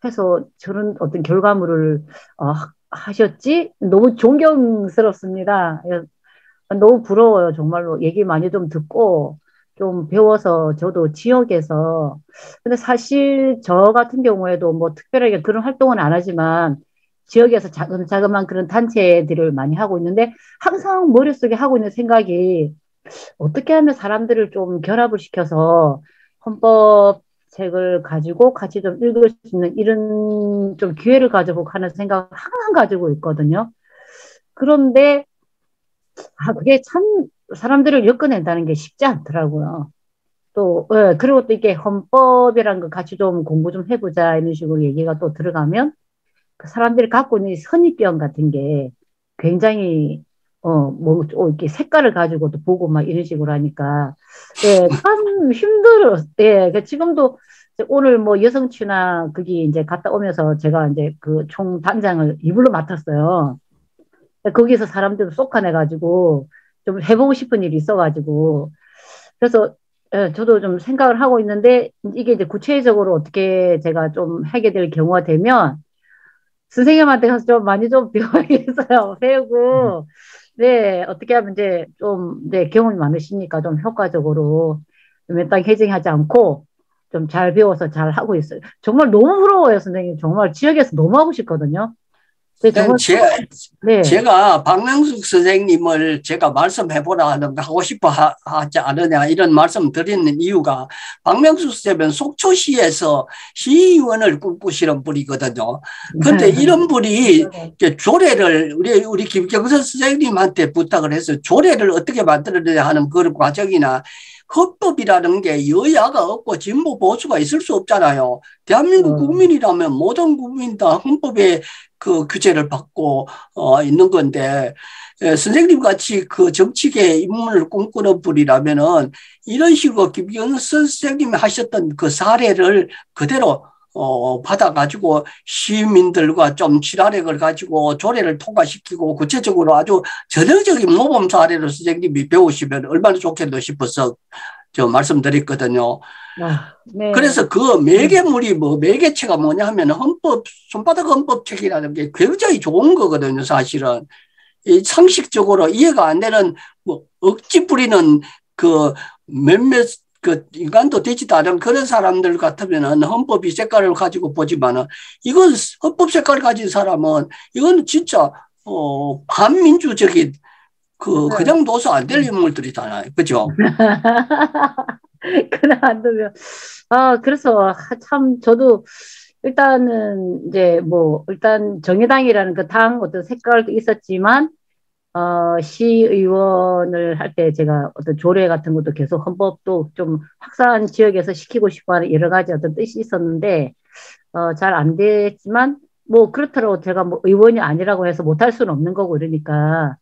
해서 저런 어떤 결과물을 하셨지? 너무 존경스럽습니다. 너무 부러워요. 정말로. 얘기 많이 좀 듣고 좀 배워서 저도 지역에서. 근데 사실 저 같은 경우에도 뭐 특별하게 그런 활동은 안 하지만 지역에서 자그마한 그런 단체들을 많이 하고 있는데 항상 머릿속에 하고 있는 생각이 어떻게 하면 사람들을 좀 결합을 시켜서 헌법책을 가지고 같이 좀 읽을 수 있는 이런 좀 기회를 가져보고 하는 생각을 항상 가지고 있거든요. 그런데 그게 참 사람들을 엮어낸다는 게 쉽지 않더라고요. 또, 예, 그리고 또 이게 헌법이라는 거 같이 좀 공부 좀 해보자 이런 식으로 얘기가 또 들어가면 그 사람들이 갖고 있는 이 선입견 같은 게 굉장히 뭐 이렇게 색깔을 가지고 또 보고 막 이런 식으로 하니까 예, 참 힘들어. 예, 지금도 오늘 뭐 여성취나 거기 이제 갔다 오면서 제가 이제 그 총 단장을 이불로 맡았어요. 거기서 사람들 쏙하내가지고 좀 해보고 싶은 일이 있어가지고 그래서 예, 저도 좀 생각을 하고 있는데 이게 이제 구체적으로 어떻게 제가 좀 하게 될 경우가 되면 선생님한테 가서 좀 많이 좀 배워야겠어요. 배우고 네 어떻게 하면 이제 좀 네, 경험이 많으시니까 좀 효과적으로 맨땅 해쟁하지 않고 좀 잘 배워서 잘 하고 있어요. 정말 너무 부러워요, 선생님. 정말 지역에서 너무 하고 싶거든요. 네, 정말 네. 제가 박명숙 선생님을 제가 말씀해보라 하는 거 하고 싶어 하지 않느냐 이런 말씀 드리는 이유가 박명숙 선생님은 속초시에서 시의원을 꿈꾸시는 분이거든요. 그런데 이런 분이 조례를 우리 김경선 선생님한테 부탁을 해서 조례를 어떻게 만들어내야 하는 그 과정이나 헌법이라는 게 여야가 없고 진보 보수가 있을 수 없잖아요. 대한민국 국민이라면 모든 국민 다 헌법에 그 규제를 받고 있는 건데 선생님 같이 그 정치계 입문을 꿈꾸는 분이라면은 이런 식으로 김경선 선생님이 하셨던 그 사례를 그대로 받아가지고 시민들과 좀 친화력을 가지고 조례를 통과시키고 구체적으로 아주 전형적인 모범 사례를 선생님이 배우시면 얼마나 좋겠노 싶어서 저 말씀드렸거든요. 네. 그래서 그 매개물이 매개체가 뭐냐 하면 손바닥 헌법책이라는 게 굉장히 좋은 거거든요, 사실은. 이 상식적으로 이해가 안 되는 뭐 억지 부리는 그 몇몇 그 인간도 되지도 않은 그런 사람들 같으면은 헌법이 색깔을 가지고 보지만은 이건 헌법 색깔을 가진 사람은 이건 진짜 반민주적인 그냥 둬서 안 될 인물들이잖아요. 그죠? 그냥 안 되면 그래서 참 저도 일단은 이제 뭐 일단 정의당이라는 그 당 어떤 색깔도 있었지만 시의원을 할 때 제가 어떤 조례 같은 것도 계속 헌법도 좀 확산 지역에서 시키고 싶어 하는 여러 가지 어떤 뜻이 있었는데 잘 안 됐지만 뭐 그렇더라고 제가 뭐 의원이 아니라고 해서 못할 수는 없는 거고 이러니까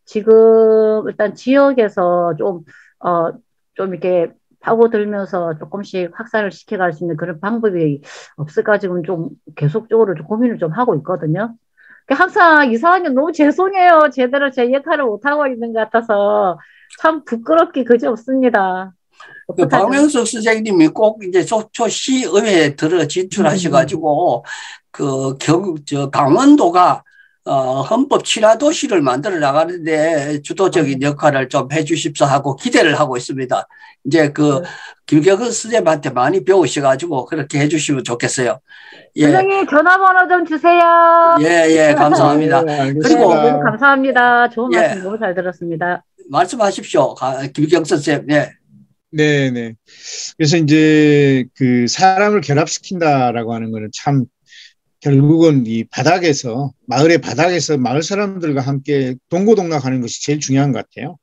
지금 일단 지역에서 좀 이렇게 파고들면서 조금씩 확산을 시켜갈 수 있는 그런 방법이 없을까 지금 좀 계속적으로 좀 고민을 좀 하고 있거든요. 항상 이상하게 너무 죄송해요. 제대로 제 역할을 못하고 있는 것 같아서 참 부끄럽기 그지없습니다. 그 박명숙 선생님이 꼭 이제 속초시의회에 들어 진출하셔가지고 강원도가 헌법 친화도시를 만들어 나가는데 주도적인 역할을 좀 해주십사 하고 기대를 하고 있습니다. 이제 김경선 선생님한테 많이 배우셔가지고 그렇게 해주시면 좋겠어요. 예. 선생님 전화번호 좀 주세요. 예, 감사합니다. 네, 그리고 감사합니다. 좋은 말씀 너무 잘 들었습니다. 말씀하십시오, 김경선 선생님. 예. 네. 그래서 이제 그 사람을 결합시킨다라고 하는 거는 참 결국은 이 바닥에서 마을의 바닥에서 마을 사람들과 함께 동고동락하는 것이 제일 중요한 것 같아요.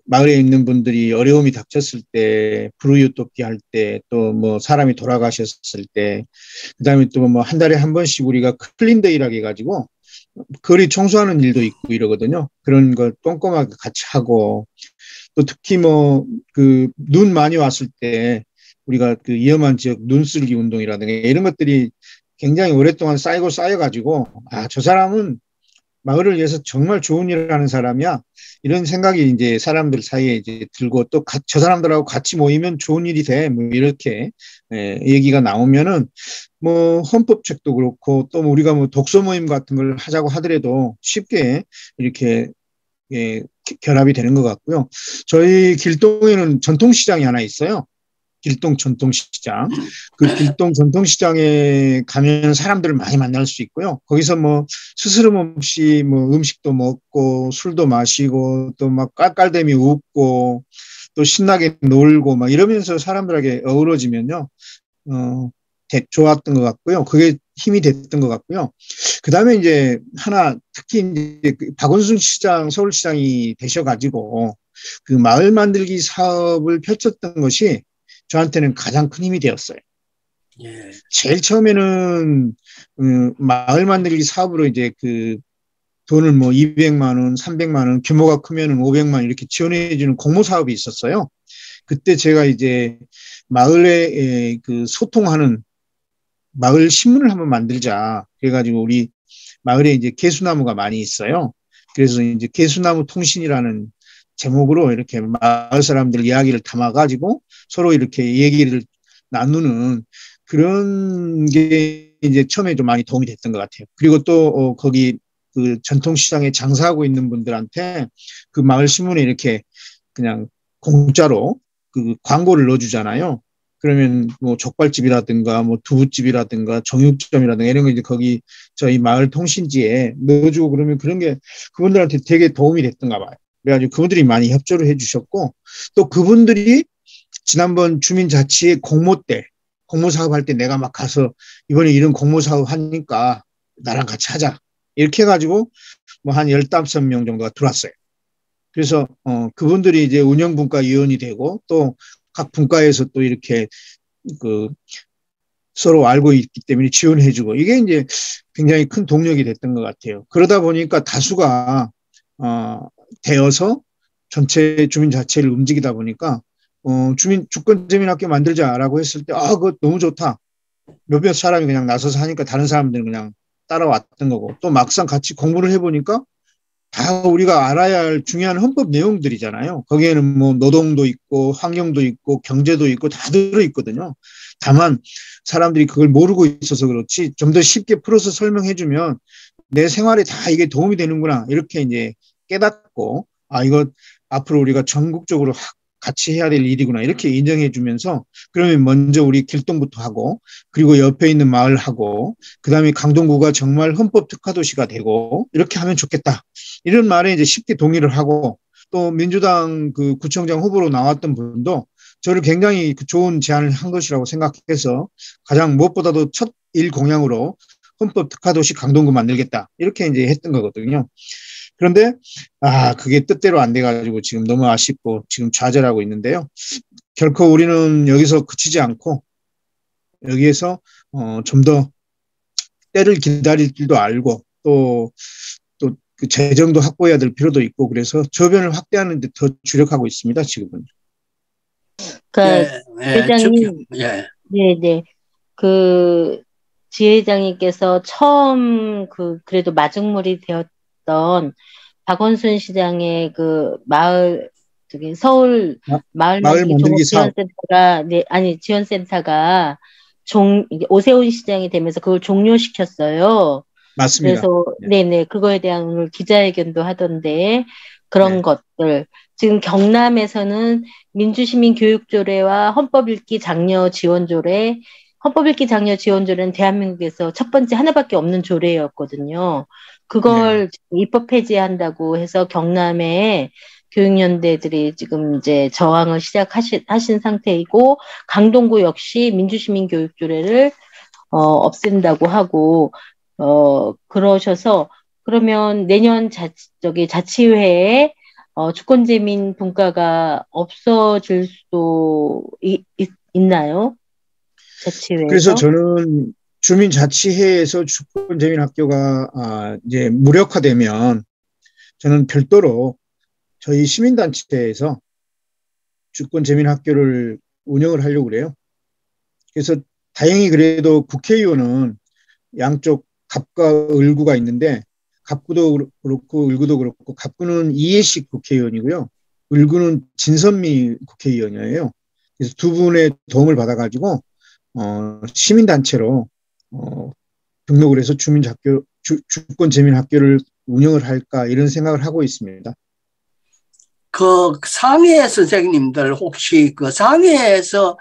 마을에 있는 분들이 어려움이 닥쳤을 때, 불우이웃 돕기 할 때, 또 뭐 사람이 돌아가셨을 때, 그다음에 또 뭐 한 달에 한 번씩 우리가 클린데이라고 해가지고 거리 청소하는 일도 있고 이러거든요. 그런 걸 꼼꼼하게 같이 하고, 또 특히 뭐 그 눈 많이 왔을 때 우리가 그 위험한 지역 눈쓸기 운동이라든가 이런 것들이 굉장히 오랫동안 쌓여가지고 저 사람은 마을을 위해서 정말 좋은 일을 하는 사람이야. 이런 생각이 이제 사람들 사이에 이제 들고 또 저 사람들하고 같이 모이면 좋은 일이 돼. 뭐 이렇게 얘기가 나오면은 뭐 헌법책도 그렇고 또 우리가 뭐 독서 모임 같은 걸 하자고 하더라도 쉽게 이렇게 결합이 되는 것 같고요. 저희 길동에는 전통시장이 하나 있어요. 길동 전통시장. 그 길동 전통시장에 가면 사람들을 많이 만날 수 있고요. 거기서 뭐 스스럼 없이 뭐 음식도 먹고 술도 마시고 또 막 깔깔대미 웃고 또 신나게 놀고 막 이러면서 사람들에게 어우러지면요. 좋았던 것 같고요. 그게 힘이 됐던 것 같고요. 그 다음에 이제 하나 특히 이제 박원순 시장, 서울시장이 되셔가지고 그 마을 만들기 사업을 펼쳤던 것이 저한테는 가장 큰 힘이 되었어요. 예. 제일 처음에는 마을 만들기 사업으로 이제 그 돈을 뭐 200만 원, 300만 원, 규모가 크면은 500만 원 이렇게 지원해 주는 공모 사업이 있었어요. 그때 제가 이제 마을에 그 소통하는 마을 신문을 한번 만들자. 그래가지고 우리 마을에 이제 개수나무가 많이 있어요. 그래서 이제 개수나무 통신이라는 제목으로 이렇게 마을 사람들 이야기를 담아가지고 서로 이렇게 얘기를 나누는 그런 게 이제 처음에 좀 많이 도움이 됐던 것 같아요. 그리고 또 거기 그 전통시장에 장사하고 있는 분들한테 그 마을 신문에 이렇게 그냥 공짜로 그 광고를 넣어주잖아요. 그러면 뭐 족발집이라든가 뭐 두부집이라든가 정육점이라든가 이런 거 이제 거기 저희 마을 통신지에 넣어주고 그러면 그런 게 그분들한테 되게 도움이 됐던가 봐요. 그래가지고 그분들이 많이 협조를 해주셨고 또 그분들이 지난번 주민자치회 공모 때 공모 사업할 때 내가 막 가서 이번에 이런 공모 사업 하니까 나랑 같이 하자 이렇게 해가지고 뭐 한 15명 정도가 들어왔어요. 그래서 그분들이 이제 운영분과위원이 되고 또 각 분과에서 또 이렇게 그 서로 알고 있기 때문에 지원해주고 이게 이제 굉장히 큰 동력이 됐던 것 같아요. 그러다 보니까 다수가 되어서 전체 주민자치를 움직이다 보니까 주권재민학교 만들자라고 했을 때 그거 너무 좋다. 몇몇 사람이 그냥 나서서 하니까 다른 사람들은 그냥 따라왔던 거고 또 막상 같이 공부를 해보니까 다 우리가 알아야 할 중요한 헌법 내용들이잖아요. 거기에는 뭐 노동도 있고 환경도 있고 경제도 있고 다 들어있거든요. 다만 사람들이 그걸 모르고 있어서 그렇지 좀 더 쉽게 풀어서 설명해주면 내 생활에 다 이게 도움이 되는구나 이렇게 이제 깨닫고 이거 앞으로 우리가 전국적으로 같이 해야 될 일이구나 이렇게 인정해 주면서 그러면 먼저 우리 길동부터 하고 그리고 옆에 있는 마을하고 그다음에 강동구가 정말 헌법 특화도시가 되고 이렇게 하면 좋겠다. 이런 말에 이제 쉽게 동의를 하고 또 민주당 그 구청장 후보로 나왔던 분도 저를 굉장히 좋은 제안을 한 것이라고 생각해서 가장 무엇보다도 첫 일 공약으로 헌법 특화도시 강동구 만들겠다. 이렇게 이제 했던 거거든요. 그런데 그게 뜻대로 안 돼가지고 지금 너무 아쉽고 지금 좌절하고 있는데요. 결코 우리는 여기서 그치지 않고 여기에서 좀 더 때를 기다릴 줄도 알고 또 그 재정도 확보해야 될 필요도 있고 그래서 저변을 확대하는 데 더 주력하고 있습니다. 지금은. 그러니까 지회장님, 네. 그 지회장님께서 처음 그래도 마중물이 되었던 박원순 시장의 그 마을 서울 마을 만들기 지원센터가 지원센터가 오세훈 시장이 되면서 그걸 종료시켰어요. 맞습니다. 그래서 네네 그거에 대한 오늘 기자회견도 하던데 그런 것들 지금 경남에서는 민주시민교육조례와 헌법읽기 장려 지원조례 헌법읽기 장려 지원조례는 대한민국에서 첫 번째 하나밖에 없는 조례였거든요. 그걸 입법 폐지한다고 해서 경남의 교육연대들이 지금 이제 저항을 시작하신 상태이고 강동구 역시 민주시민교육조례를 없앤다고 하고 그러셔서 그러면 내년 자치회에 주권재민 분과가 없어질 수도 있나요? 자치회에서? 그래서 저는 주민자치회에서 주권재민학교가 이제 무력화되면 저는 별도로 저희 시민단체에서 주권재민학교를 운영을 하려고 그래요. 그래서 다행히 그래도 국회의원은 양쪽 갑과 을구가 있는데 갑구도 그렇고 을구도 그렇고 갑구는 이해식 국회의원이고요. 을구는 진선미 국회의원이에요. 그래서 두 분의 도움을 받아가지고 시민단체로 등록을 해서 주권 재민 학교를 운영을 할까 이런 생각을 하고 있습니다. 그 상해 선생님들 혹시 그 상해에서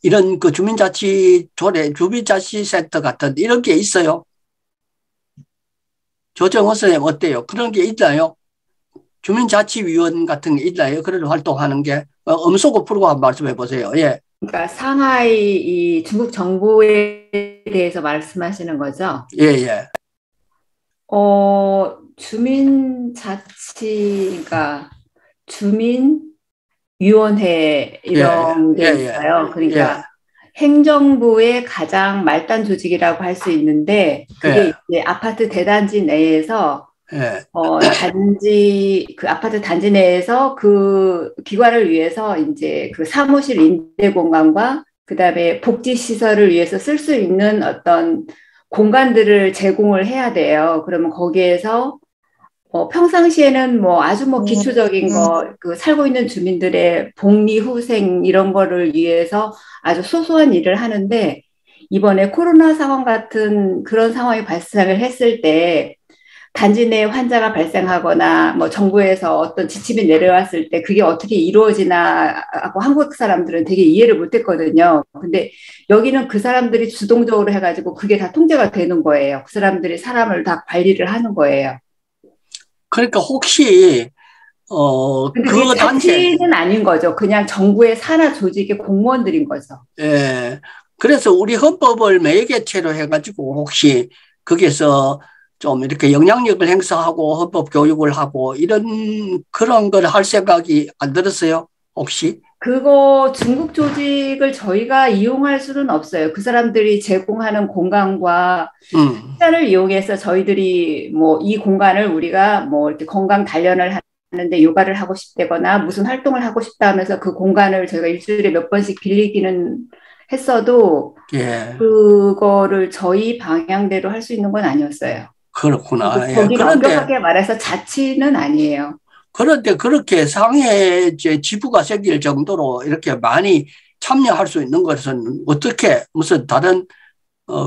이런 그 주민자치센터 같은 이런 게 있어요? 조정호 선생님 어때요? 그런 게 있나요? 주민자치위원 같은 게 있나요? 그런 활동하는 게 엄소고 프로가 한번 말씀해 보세요. 예. 그러니까 상하이 이 중국 정부에 대해서 말씀하시는 거죠? 예, 예. 주민자치가 주민위원회 이런 게 있어요. 그러니까 행정부의 가장 말단 조직이라고 할 수 있는데 그게 이제 아파트 대단지 내에서 아파트 단지 내에서 그 기관을 위해서 이제 그 사무실 임대 공간과 그다음에 복지 시설을 위해서 쓸 수 있는 어떤 공간들을 제공을 해야 돼요. 그러면 거기에서 평상시에는 아주 기초적인 그 살고 있는 주민들의 복리 후생 이런 거를 위해서 아주 소소한 일을 하는데 이번에 코로나 상황 같은 그런 상황이 발생을 했을 때 단지 내에 환자가 발생하거나 정부에서 어떤 지침이 내려왔을 때 그게 어떻게 이루어지나 하고 한국 사람들은 되게 이해를 못했거든요. 근데 여기는 그 사람들이 주동적으로 해가지고 그게 다 통제가 되는 거예요. 그 사람들이 사람을 다 관리를 하는 거예요. 그러니까 혹시 그 단체는 아닌 거죠. 그냥 정부의 산하 조직의 공무원들인 거죠. 예. 그래서 우리 헌법을 매개체로 해가지고 혹시 거기서 좀 이렇게 영향력을 행사하고 헌법 교육을 하고 그런 걸 할 생각이 안 들었어요? 혹시? 그거 중국 조직을 저희가 이용할 수는 없어요. 그 사람들이 제공하는 공간과 시간을 이용해서 저희들이 이 공간을 우리가 이렇게 건강 단련을 하는데 요가를 하고 싶다거나 무슨 활동을 하고 싶다 하면서 그 공간을 저희가 일주일에 몇 번씩 빌리기는 했어도 그거를 저희 방향대로 할 수 있는 건 아니었어요. 그렇구나. 거기는 엄격하게 말해서 자치는 아니에요. 그런데 그렇게 상해 지부가 생길 정도로 이렇게 많이 참여할 수 있는 것은 어떻게 무슨 다른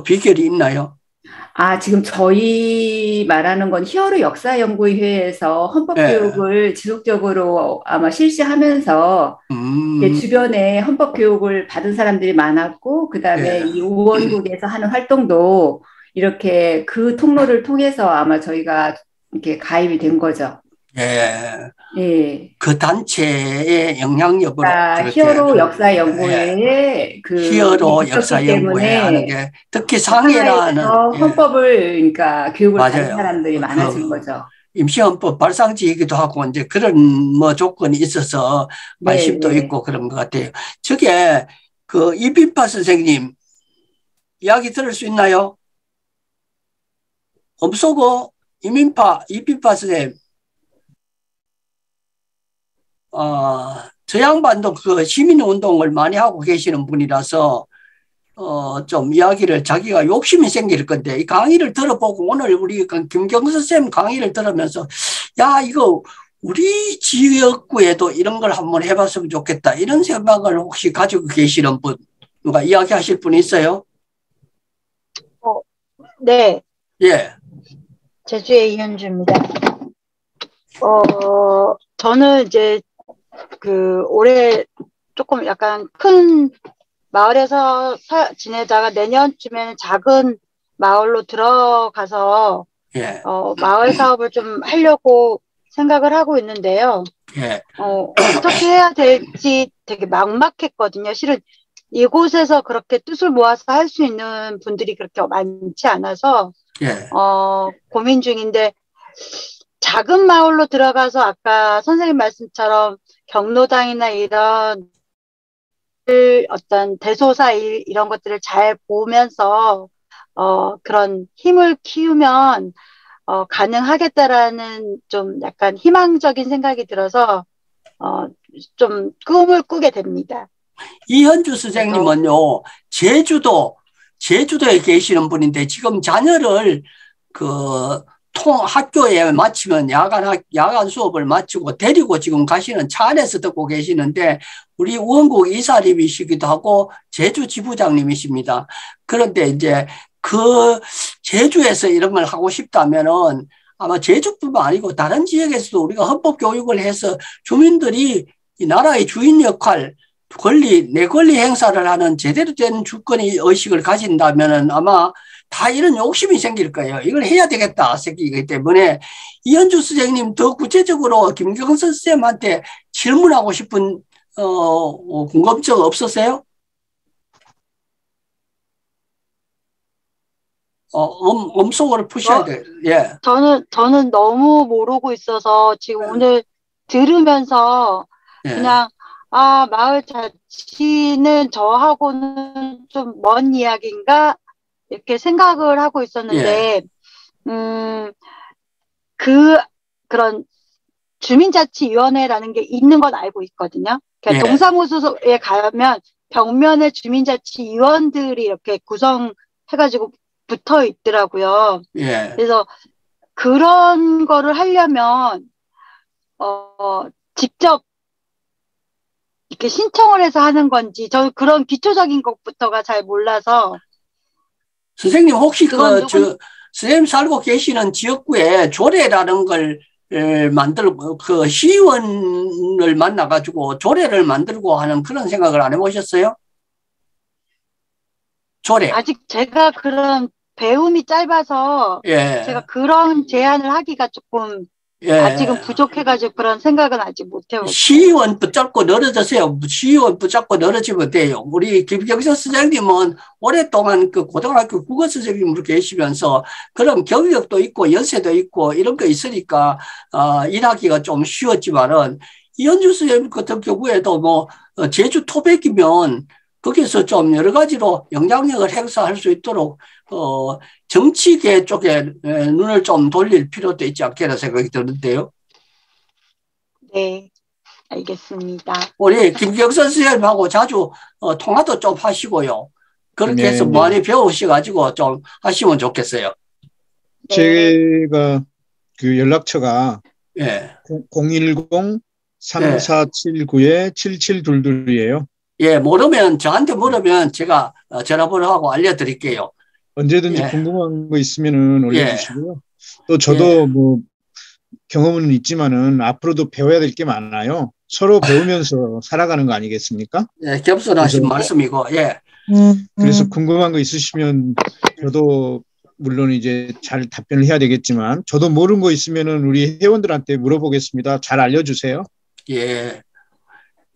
비결이 있나요? 지금 저희 말하는 건 히어로 역사연구회에서 헌법교육을 지속적으로 아마 실시하면서 주변에 헌법교육을 받은 사람들이 많았고 그다음에 이 의원국에서 하는 활동도 이렇게 그 통로를 통해서 아마 저희가 이렇게 가입이 된 거죠. 그 단체의 영향력으로 히어로 역사연구회의 히어로 역사연구회 하는 게 특히 상해라는 헌법을 그러니까 교육을 받는 사람들이 많아진 거죠. 임시헌법 발상지이기도 하고 이제 그런 조건이 있어서 관심도 있고 그런 것 같아요. 저게 그 이빈파 선생님 이야기 들을 수 있나요? 엄쏘고 이빈파 선생님. 저 양반도 그 시민운동을 많이 하고 계시는 분이라서, 좀 이야기를 자기가 욕심이 생길 건데, 이 강의를 들어보고 오늘 우리 김경수 쌤 강의를 들으면서, 야, 이거 우리 지역구에도 이런 걸 한번 해봤으면 좋겠다. 이런 생각을 혹시 가지고 계시는 분, 누가 이야기하실 분 있어요? 네. 예. 제주의 이현주입니다. 저는 이제 올해 조금 약간 큰 마을에서 지내다가 내년쯤에는 작은 마을로 들어가서 마을 사업을 좀 하려고 생각을 하고 있는데요. 어떻게 해야 될지 되게 막막했거든요. 실은 이곳에서 그렇게 뜻을 모아서 할 수 있는 분들이 그렇게 많지 않아서 고민 중인데 작은 마을로 들어가서 아까 선생님 말씀처럼 경로당이나 이런 어떤 대소사 이런 것들을 잘 보면서 그런 힘을 키우면 가능하겠다라는 좀 약간 희망적인 생각이 들어서 좀 꿈을 꾸게 됩니다. 이현주 선생님은요, 제주도에 계시는 분인데 지금 자녀를 학교에 마치면 야간 수업을 마치고 데리고 지금 가시는 차 안에서 듣고 계시는데 우리 우원국 이사님이시기도 하고 제주 지부장님이십니다. 그런데 이제 그 제주에서 이런 걸 하고 싶다면은 아마 제주뿐만 아니고 다른 지역에서도 우리가 헌법 교육을 해서 주민들이 이 나라의 주인 역할, 내 권리 행사를 하는 제대로 된 주권의 의식을 가진다면은 아마 다 이런 욕심이 생길 거예요. 이걸 해야 되겠다 생기기 때문에 이현주 선생님 더 구체적으로 김경선 쌤한테 질문하고 싶은 궁금증 없으세요? 음성으로 푸셔야 돼요. 예. 저는 너무 모르고 있어서 지금 오늘 들으면서 예. 그냥 마을 자치는 저하고는 좀 먼 이야기인가 이렇게 생각을 하고 있었는데 그런 주민자치위원회라는 게 있는 건 알고 있거든요. 그러니까 예. 동사무소에 가면 벽면에 주민자치위원들이 이렇게 구성해가지고 붙어 있더라고요. 예. 그래서 그런 거를 하려면 직접 이렇게 신청을 해서 하는 건지 저 그런 기초적인 것부터가 잘 몰라서. 선생님 혹시 선생님 살고 계시는 지역구에 조례라는 걸 만들고 그 시의원을 만나가지고 조례를 만들고 하는 그런 생각을 안 해보셨어요? 조례. 아직 제가 그런 배움이 짧아서 예. 제가 그런 제안을 하기가 조금 아직은 부족해가지고 그런 생각은 아직 못 해봤어요. 시의원 붙잡고 늘어지세요. 시의원 붙잡고 늘어지면 돼요. 우리 김경선 선생님은 오랫동안 그 고등학교 국어 선생님으로 계시면서 그런 경력도 있고 연세도 있고 이런 거 있으니까 일하기가 좀 쉬웠지만은 이현주 선생님 같은 경우에도 뭐 제주 토백이면 거기서 좀 여러 가지로 영향력을 행사할 수 있도록 정치계 쪽에 눈을 좀 돌릴 필요도 있지 않겠나 생각이 드는데요. 네, 알겠습니다. 우리 김경선 선생님하고 자주 통화도 좀 하시고요. 그렇게 해서 많이 배우셔가지고 좀 하시면 좋겠어요. 제가 그 연락처가 예. 010-3479-7722이에요. 예, 저한테 물으면 제가 전화번호하고 알려드릴게요. 언제든지 궁금한 거 있으면은 올려주시고요. 또 저도 뭐 경험은 있지만은 앞으로도 배워야 될 게 많아요. 서로 배우면서 살아가는 거 아니겠습니까? 예, 겸손하신 말씀이고, 예. 그래서 궁금한 거 있으시면 저도 물론 이제 잘 답변을 해야 되겠지만 저도 모르는 거 있으면은 우리 회원들한테 물어보겠습니다. 잘 알려주세요. 예.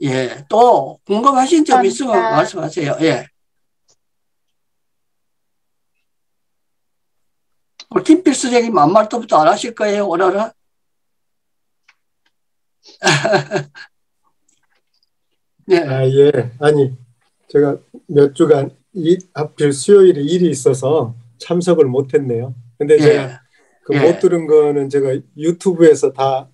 예. 또 궁금하신 점 있으면 말씀하세요. 예. 김필 선생님 아무 말도 안 하실 거예요, 오늘은? 네. 예. 아니, 제가 몇 주간 하필 수요일에 일이 있어서 참석을 못했네요. 근데 제가 못 들은 거는 제가 유튜브에서 다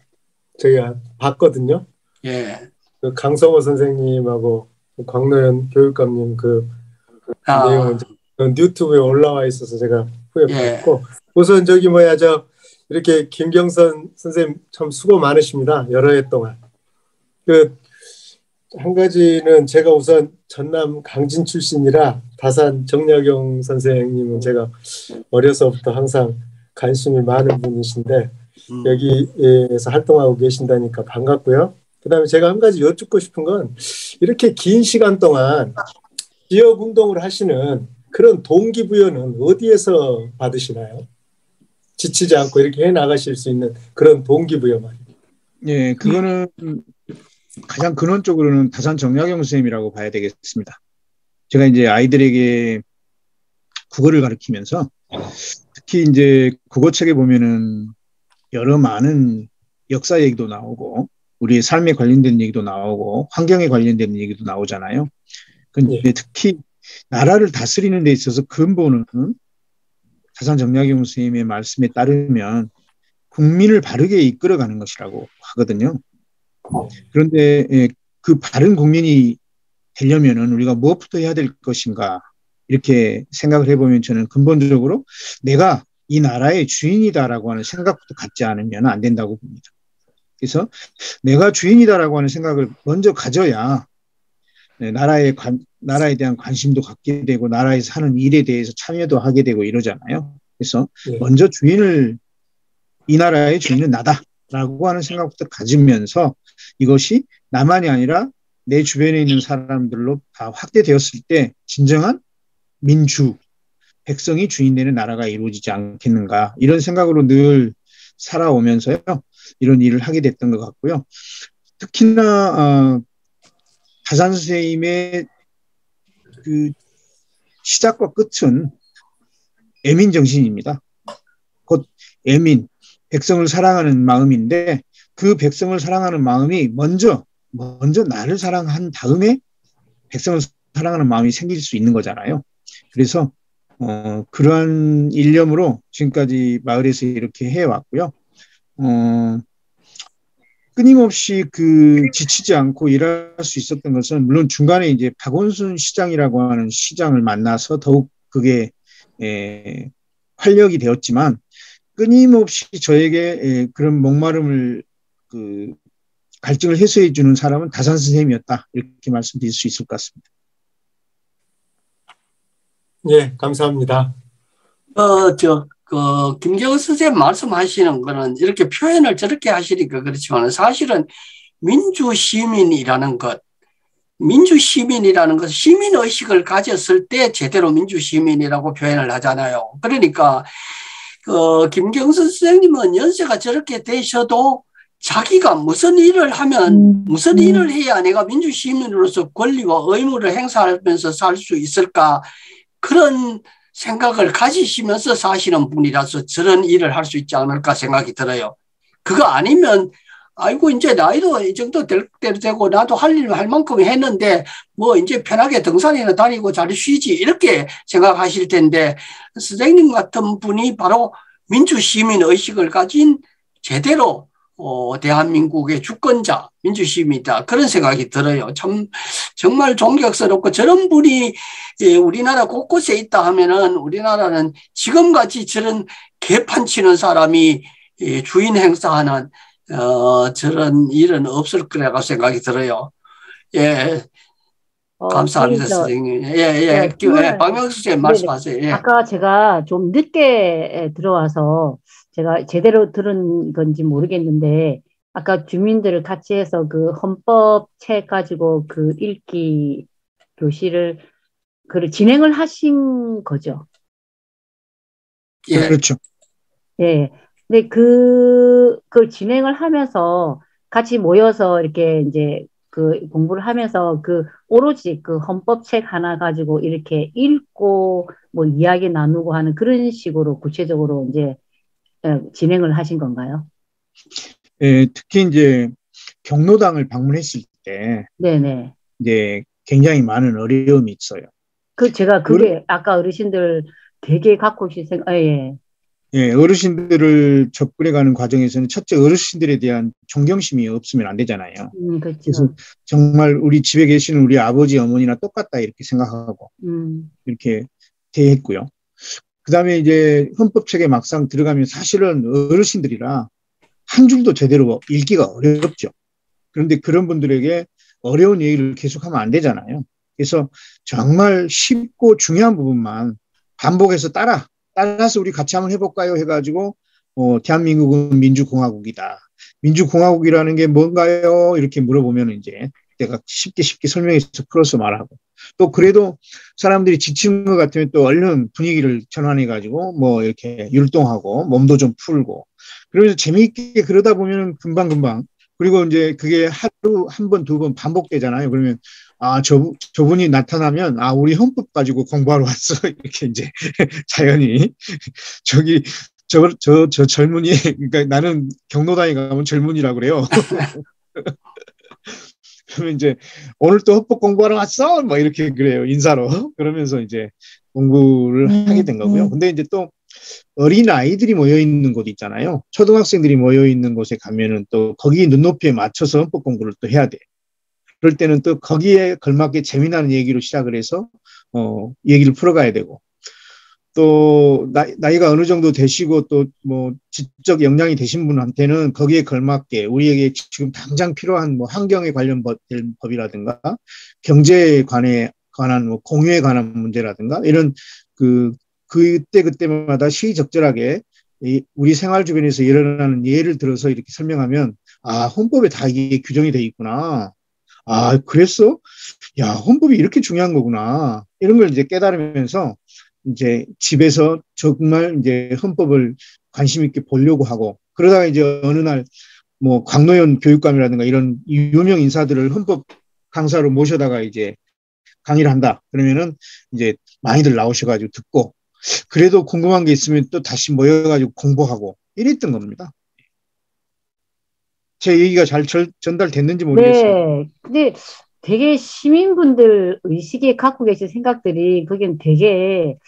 제가 봤거든요. 예. 그 강성호 선생님하고 광노현 교육감님 그 내용은 유튜브에 올라와 있어서 제가 후에 봤고 우선 이렇게 김경선 선생님 참 수고 많으십니다. 여러 해 동안. 한 가지는 제가 우선 전남 강진 출신이라 다산 정약용 선생님은 제가 어려서부터 항상 관심이 많은 분이신데 여기에서 활동하고 계신다니까 반갑고요. 그다음에 제가 한 가지 여쭙고 싶은 건 이렇게 긴 시간 동안 지역 운동을 하시는 그런 동기부여는 어디에서 받으시나요? 지치지 않고 이렇게 해나가실 수 있는 그런 동기부여 말입니다. 예, 그거는 가장 근원적으로는 다산 정약용 선생님이라고 봐야 되겠습니다. 제가 이제 아이들에게 국어를 가르치면서 특히 이제 국어책에 보면은 여러 많은 역사 얘기도 나오고 우리의 삶에 관련된 얘기도 나오고 환경에 관련된 얘기도 나오잖아요. 근데 특히 나라를 다스리는 데 있어서 근본은 다산 정약용 선생님의 말씀에 따르면 국민을 바르게 이끌어가는 것이라고 하거든요. 그런데 그 바른 국민이 되려면은 우리가 무엇부터 해야 될 것인가 이렇게 생각을 해보면 저는 근본적으로 내가 이 나라의 주인이다라고 하는 생각부터 갖지 않으면 안 된다고 봅니다. 그래서 내가 주인이다라고 하는 생각을 먼저 가져야 나라에 대한 관심도 갖게 되고 나라에서 하는 일에 대해서 참여도 하게 되고 이러잖아요. 그래서 먼저 이 나라의 주인은 나다라고 하는 생각부터 가지면서 이것이 나만이 아니라 내 주변에 있는 사람들로 다 확대되었을 때 진정한 민주, 백성이 주인 되는 나라가 이루어지지 않겠는가 이런 생각으로 늘 살아오면서요. 이런 일을 하게 됐던 것 같고요. 특히나 다산 선생님의 그 시작과 끝은 애민 정신입니다. 곧 애민, 백성을 사랑하는 마음인데 그 백성을 사랑하는 마음이 먼저 나를 사랑한 다음에 백성을 사랑하는 마음이 생길 수 있는 거잖아요. 그래서 그러한 일념으로 지금까지 마을에서 이렇게 해왔고요. 끊임없이 지치지 않고 일할 수 있었던 것은 물론 중간에 이제 박원순 시장이라고 하는 시장을 만나서 더욱 그게 활력이 되었지만 끊임없이 저에게 그런 목마름을 갈증을 해소해 주는 사람은 다산 선생님이었다 이렇게 말씀드릴 수 있을 것 같습니다. 예, 감사합니다. 김경호 선생님 말씀하시는 거는 이렇게 표현을 저렇게 하시니까 그렇지만 사실은 민주시민이라는 것, 시민의식을 가졌을 때 제대로 민주시민이라고 표현을 하잖아요. 그러니까, 김경호 선생님은 연세가 저렇게 되셔도 자기가 무슨 일을 하면, 무슨 일을 해야 내가 민주시민으로서 권리와 의무를 행사하면서 살 수 있을까? 그런 생각을 가지시면서 사시는 분이라서 저런 일을 할 수 있지 않을까 생각이 들어요. 그거 아니면 아이고 이제 나이도 이 정도 될 때도 되고 나도 할 일 할 만큼 했는데 뭐 이제 편하게 등산이나 다니고 잘 쉬지 이렇게 생각하실 텐데 선생님 같은 분이 바로 민주시민 의식을 가진 제대로 대한민국의 주권자, 민주시민이다. 그런 생각이 들어요. 참, 정말 존경스럽고 저런 분이 우리나라 곳곳에 있다 하면은 우리나라는 지금같이 저런 개판치는 사람이 주인 행사하는, 저런 일은 없을 거라고 생각이 들어요. 예. 감사합니다, 선생님. 예. 박명수 선생님 말씀하세요. 예. 아까 제가 좀 늦게 들어와서 제가 제대로 들은 건지 모르겠는데, 아까 주민들을 같이 해서 그 헌법 책 가지고 그 읽기 교실을, 진행을 하신 거죠? 예. 그렇죠. 예. 근데 그걸 진행을 하면서 같이 모여서 이렇게 이제 공부를 하면서 오로지 헌법 책 하나 가지고 이렇게 읽고 뭐 이야기 나누고 하는 그런 식으로 구체적으로 이제 진행을 하신 건가요? 예, 특히 이제 경로당을 방문했을 때, 네네. 이제 굉장히 많은 어려움이 있어요. 제가 그게 아까 어르신들 되게 갖고 오신 예. 예, 어르신들을 접근해가는 과정에서는 첫째 어르신들에 대한 존경심이 없으면 안 되잖아요. 그렇죠. 그래서 정말 우리 집에 계시는 우리 아버지, 어머니나 똑같다 이렇게 생각하고 이렇게 대했고요. 그 다음에 이제 헌법책에 막상 들어가면 사실은 어르신들이라 한 줄도 제대로 읽기가 어렵죠. 그런데 그런 분들에게 어려운 얘기를 계속하면 안 되잖아요. 그래서 정말 쉽고 중요한 부분만 반복해서 따라서 우리 같이 한번 해볼까요? 해가지고 대한민국은 민주공화국이다. 민주공화국이라는 게 뭔가요? 이렇게 물어보면 이제 내가 쉽게 설명해서 풀어서 말하고 또 그래도 사람들이 지치는 것 같으면 또 얼른 분위기를 전환해가지고 뭐 이렇게 율동하고 몸도 좀 풀고 그러면서 재미있게 그러다 보면 금방 그리고 이제 그게 하루 한 번, 두 번 반복되잖아요. 그러면 저분이 나타나면 우리 헌법 가지고 공부하러 왔어. 이렇게 이제 자연히 저 젊은이, 그러니까 나는 경로당에 가면 젊은이라고 그래요. 그러면 이제 오늘 또 헌법 공부하러 왔어? 뭐 이렇게 그래요. 인사로. 그러면서 이제 공부를 하게 된 거고요. 근데 이제 또 어린 아이들이 모여 있는 곳 있잖아요. 초등학생들이 모여 있는 곳에 가면은 또 거기 눈높이에 맞춰서 헌법 공부를 또 해야 돼. 그럴 때는 또 거기에 걸맞게 재미나는 얘기로 시작을 해서 얘기를 풀어가야 되고 또 나이가 어느 정도 되시고 또 뭐 지적 역량이 되신 분한테는 거기에 걸맞게 우리에게 지금 당장 필요한 뭐 환경에 관련 법이라든가 경제에 관한 뭐 공유에 관한 문제라든가 이런 그때마다 시의적절하게 우리 생활 주변에서 일어나는 예를 들어서 이렇게 설명하면 헌법에 다 이게 규정이 돼 있구나. 그랬어? 야, 헌법이 이렇게 중요한 거구나. 이런 걸 이제 깨달으면서 이제 집에서 정말 이제 헌법을 관심 있게 보려고 하고 그러다가 이제 어느 날 뭐 광노현 교육감이라든가 이런 유명 인사들을 헌법 강사로 모셔다가 이제 강의를 한다. 그러면은 이제 많이들 나오셔가지고 듣고 그래도 궁금한 게 있으면 또 다시 모여가지고 공부하고 이랬던 겁니다. 제 얘기가 잘 전달됐는지 모르겠어요. 네. 근데 되게 시민분들 의식에 갖고 계신 생각들이 그게 되게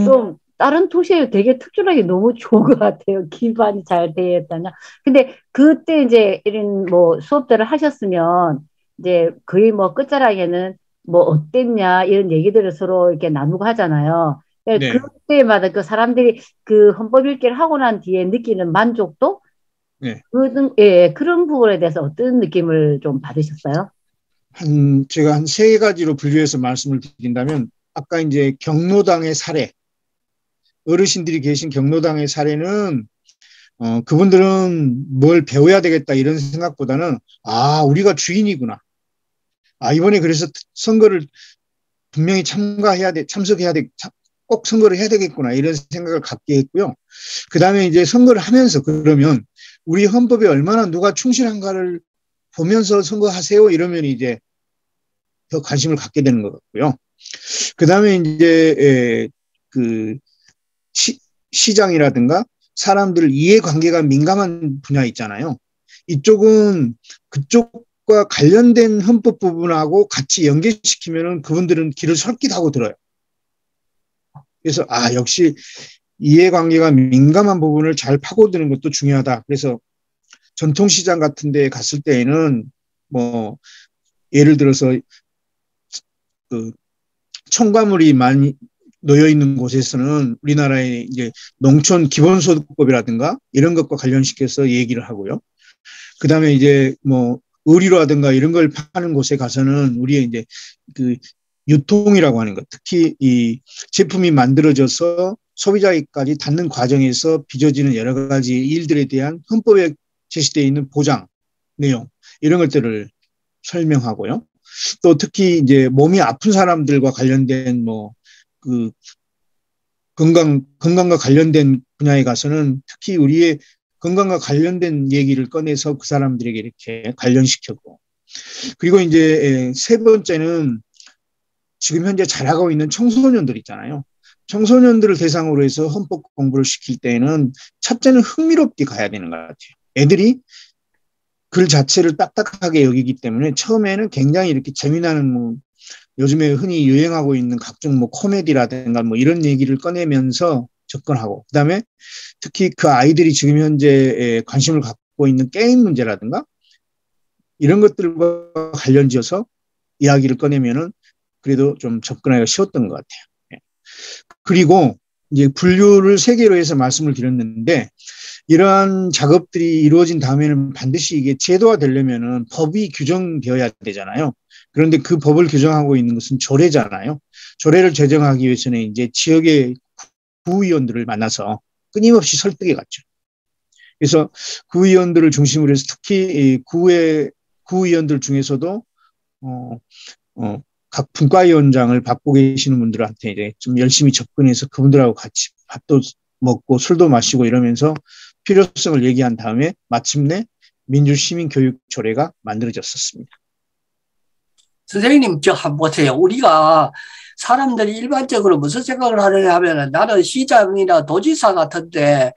좀 다른 도시에 되게 특별하게 너무 좋은 것 같아요. 기반이 잘 되어 있다냐. 근데 그때 이제 이런 뭐 수업들을 하셨으면 이제 거의 뭐 끝자락에는 뭐 어땠냐 이런 얘기들을 서로 이렇게 나누고 하잖아요. 네. 그때마다 그 사람들이 그 헌법 읽기를 하고 난 뒤에 느끼는 만족도 네. 그런 부분에 대해서 어떤 느낌을 좀 받으셨어요? 제가 한 3가지로 분류해서 말씀을 드린다면 아까 이제 경로당의 사례 어르신들이 계신 경로당의 사례는 그분들은 뭘 배워야 되겠다 이런 생각보다는 우리가 주인이구나. 이번에 그래서 선거를 분명히 참석해야 돼, 꼭 선거를 해야 되겠구나 이런 생각을 갖게 했고요. 그 다음에 이제 선거를 하면서 그러면 우리 헌법에 얼마나 누가 충실한가를 보면서 선거하세요 이러면 이제 더 관심을 갖게 되는 것 같고요. 그 다음에 이제 시장이라든가 사람들 이해관계가 민감한 분야 있잖아요. 이쪽은 그쪽과 관련된 헌법 부분하고 같이 연계시키면은 그분들은 귀를 솔깃하고 들어요. 그래서 역시 이해관계가 민감한 부분을 잘 파고드는 것도 중요하다. 그래서 전통시장 같은 데 갔을 때에는 뭐 예를 들어서 그 첨가물이 많이 놓여 있는 곳에서는 우리나라의 이제 농촌 기본소득법이라든가 이런 것과 관련시켜서 얘기를 하고요. 그 다음에 이제 뭐 의류라든가 이런 걸 파는 곳에 가서는 우리의 이제 그 유통이라고 하는 것, 특히 이 제품이 만들어져서 소비자에까지 닿는 과정에서 빚어지는 여러 가지 일들에 대한 헌법에 제시되어 있는 보장 내용 이런 것들을 설명하고요. 또 특히 이제 몸이 아픈 사람들과 관련된 뭐 그 건강과 관련된 분야에 가서는 특히 우리의 건강과 관련된 얘기를 꺼내서 그 사람들에게 이렇게 관련시켰고 그리고 이제 3번째는 지금 현재 자라고 있는 청소년들 있잖아요. 청소년들을 대상으로 해서 헌법 공부를 시킬 때에는 첫째는 흥미롭게 가야 되는 것 같아요. 애들이 글 자체를 딱딱하게 여기기 때문에 처음에는 굉장히 이렇게 재미나는 뭐 요즘에 흔히 유행하고 있는 각종 뭐 코미디라든가 뭐 이런 얘기를 꺼내면서 접근하고 그다음에 특히 그 아이들이 지금 현재 관심을 갖고 있는 게임 문제라든가 이런 것들과 관련지어서 이야기를 꺼내면은 그래도 좀 접근하기가 쉬웠던 것 같아요. 그리고 이제 분류를 3개로 해서 말씀을 드렸는데 이러한 작업들이 이루어진 다음에는 반드시 이게 제도화 되려면은 법이 규정되어야 되잖아요. 그런데 그 법을 규정하고 있는 것은 조례잖아요. 조례를 제정하기 위해서는 이제 지역의 구의원들을 만나서 끊임없이 설득해 갔죠. 그래서 구의원들을 중심으로 해서 특히 구의원들 중에서도 각 분과위원장을 맡고 계시는 분들한테 이제 좀 열심히 접근해서 그분들하고 같이 밥도 먹고 술도 마시고 이러면서 필요성을 얘기한 다음에 마침내 민주시민교육조례가 만들어졌었습니다. 선생님, 한번 보세요. 우리가 사람들이 일반적으로 무슨 생각을 하느냐 하면 나는 시장이나 도지사 같은데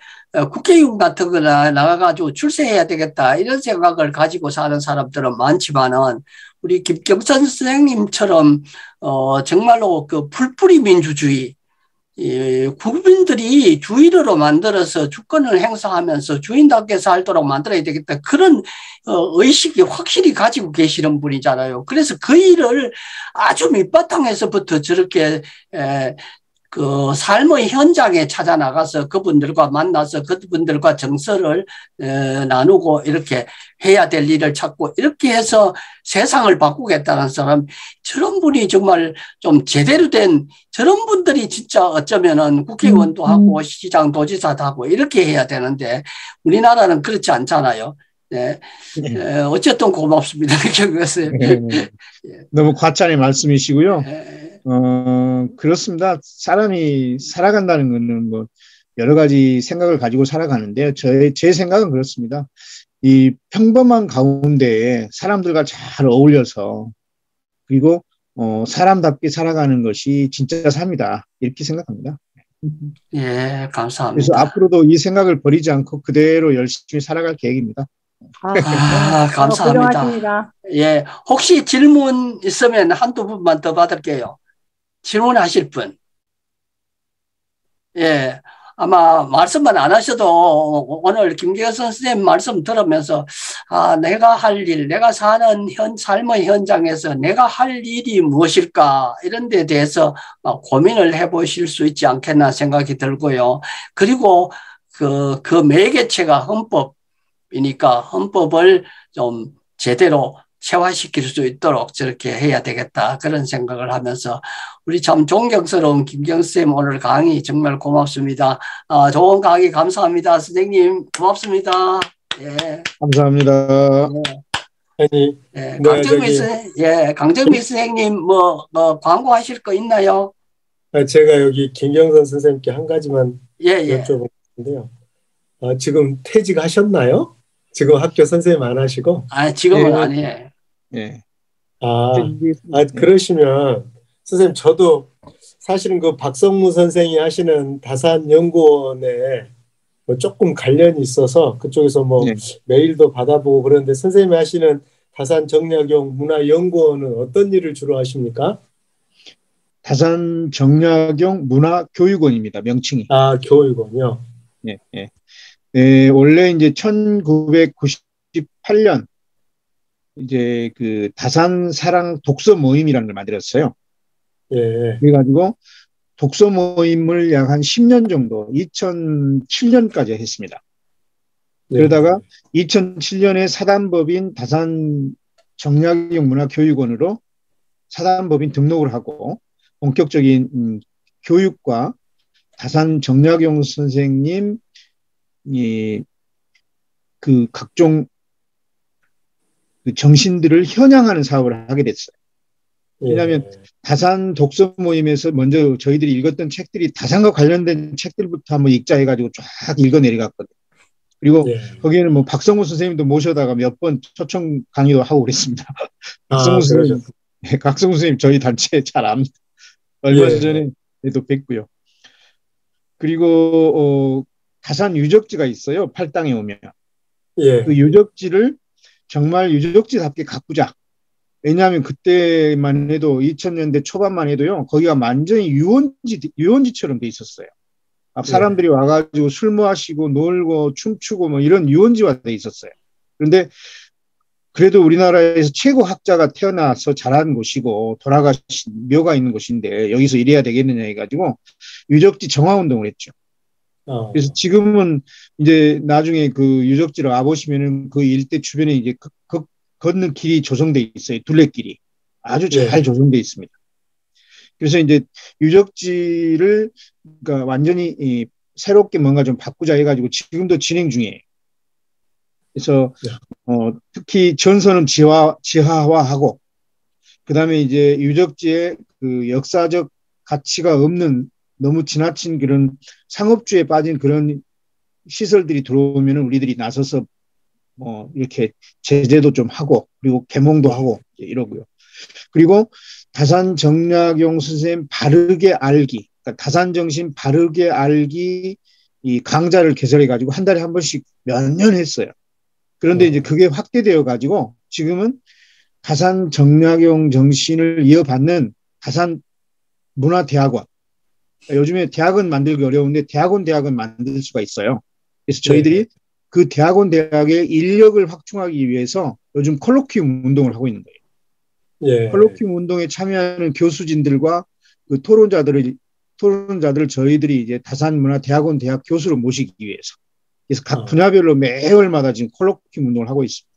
국회의원 같은 거나 나가가지고 출세해야 되겠다 이런 생각을 가지고 사는 사람들은 많지만은 우리 김경선 선생님처럼 정말로 그 풀뿌리 민주주의 국민들이 주의로 만들어서 주권을 행사하면서 주인답게 살도록 만들어야 되겠다. 그런 의식이 확실히 가지고 계시는 분이잖아요. 그래서 그 일을 아주 밑바탕에서부터 저렇게 그 삶의 현장에 찾아 나가서 그분들과 만나서 그분들과 정서를 나누고 이렇게 해야 될 일을 찾고 이렇게 해서 세상을 바꾸겠다는 사람, 저런 분이 정말 좀 제대로 된 저런 분들이 진짜 어쩌면은 국회의원도 하고 시장 도지사도 하고 이렇게 해야 되는데 우리나라는 그렇지 않잖아요. 네. 어쨌든 고맙습니다. 그것을. 너무 과찬의 말씀이시고요. 그렇습니다. 사람이 살아간다는 것은 뭐 여러 가지 생각을 가지고 살아가는데요. 제 생각은 그렇습니다. 이 평범한 가운데에 사람들과 잘 어울려서 그리고 사람답게 살아가는 것이 진짜 삶이다. 이렇게 생각합니다. 예, 감사합니다. 그래서 앞으로도 이 생각을 버리지 않고 그대로 열심히 살아갈 계획입니다. 감사합니다. 훌륭하십니다. 예, 혹시 질문 있으면 한두 분만 더 받을게요. 질문하실 분. 예, 아마 말씀만 안 하셔도 오늘 김기현 선생님 말씀 들으면서 내가 할 일, 내가 사는 삶의 현장에서 내가 할 일이 무엇일까 이런 데 대해서 고민을 해보실 수 있지 않겠나 생각이 들고요. 그리고 그 매개체가 헌법이니까 헌법을 좀 제대로 체화시킬 수 있도록 저렇게 해야 되겠다 그런 생각을 하면서 우리 참 존경스러운 김기현 쌤 오늘 강의 정말 고맙습니다. 좋은 강의 감사합니다. 선생님 고맙습니다. 예. 감사합니다. 강정미 선생님 뭐 광고하실 거 있나요? 제가 여기 김경선 선생님께 한 가지만 여쭤보는데요. 지금 퇴직하셨나요? 지금 학교 선생님 안 하시고? 지금은 아니에요. 네. 그러시면 선생님 저도 사실은 그 박성무 선생이 하시는 다산연구원에 뭐 조금 관련이 있어서 그쪽에서 뭐 메일도 받아보고 그러는데 선생님이 하시는 다산정약용 문화연구원은 어떤 일을 주로 하십니까? 다산정약용 문화교육원입니다. 명칭이. 교육원이요? 네. 원래 이제 1998년 이제 그 다산 사랑 독서 모임이라는 걸 만들었어요. 예. 그래가지고 독서 모임을 약 한 10년 정도, 2007년까지 했습니다. 그러다가 2007년에 사단법인 다산 정약용 문화교육원으로 사단법인 등록을 하고 본격적인 교육과 다산 정약용 선생님 그 각종 그 정신들을 현양하는 사업을 하게 됐어요. 왜냐하면 다산 독서 모임에서 먼저 저희들이 읽었던 책들이 다산과 관련된 책들부터 한번 읽자 해가지고 쫙 읽어내려갔거든요. 그리고 거기에는 뭐 박성우 선생님도 모셔다가 몇 번 초청 강의도 하고 그랬습니다. 박성우 선생님 저희 단체 잘 압니다. 얼마 전에도 뵙고요. 그리고 다산 유적지가 있어요. 팔당에 오면. 그 유적지를 정말 유적지답게 가꾸자. 왜냐하면 그때만 해도 2000년대 초반만 해도요. 거기가 완전히 유원지처럼 돼 있었어요. 사람들이 와가지고 술 마시고 놀고 춤추고 뭐 이런 유원지화 돼 있었어요. 그런데 그래도 우리나라에서 최고 학자가 태어나서 자란 곳이고 돌아가신 묘가 있는 곳인데 여기서 이래야 되겠느냐 해가지고 유적지 정화운동을 했죠. 그래서 지금은 이제 나중에 그 유적지를 와보시면은 그 일대 주변에 이제 걷는 길이 조성돼 있어요. 둘레길이 아주 잘 조성돼 있습니다. 그래서 이제 유적지를 그러니까 완전히 새롭게 뭔가 좀 바꾸자 해가지고 지금도 진행 중이에요. 그래서 특히 전선은 지하화하고 그다음에 이제 유적지에 그 역사적 가치가 없는 너무 지나친 그런 상업주의에 빠진 그런 시설들이 들어오면 우리들이 나서서 이렇게 제재도 좀 하고 그리고 개몽도 하고 이러고요. 그리고 다산 정약용 선생님 바르게 알기, 그러니까 다산 정신 바르게 알기 이 강좌를 개설해 가지고 한 달에 한 번씩 몇 년 했어요. 그런데 이제 그게 확대되어 가지고 지금은 다산 정약용 정신을 이어받는 다산 문화대학원. 요즘에 대학원 만들기 어려운데 대학원 만들 수가 있어요. 그래서 저희들이 그 대학의 인력을 확충하기 위해서 요즘 콜로퀴움 운동을 하고 있는 거예요. 콜로퀴움 운동에 참여하는 교수진들과 그 토론자들을 토론자들을 저희들이 이제 다산문화대학원 대학 교수로 모시기 위해서. 그래서 각 분야별로 매월마다 지금 콜로퀴움 운동을 하고 있습니다.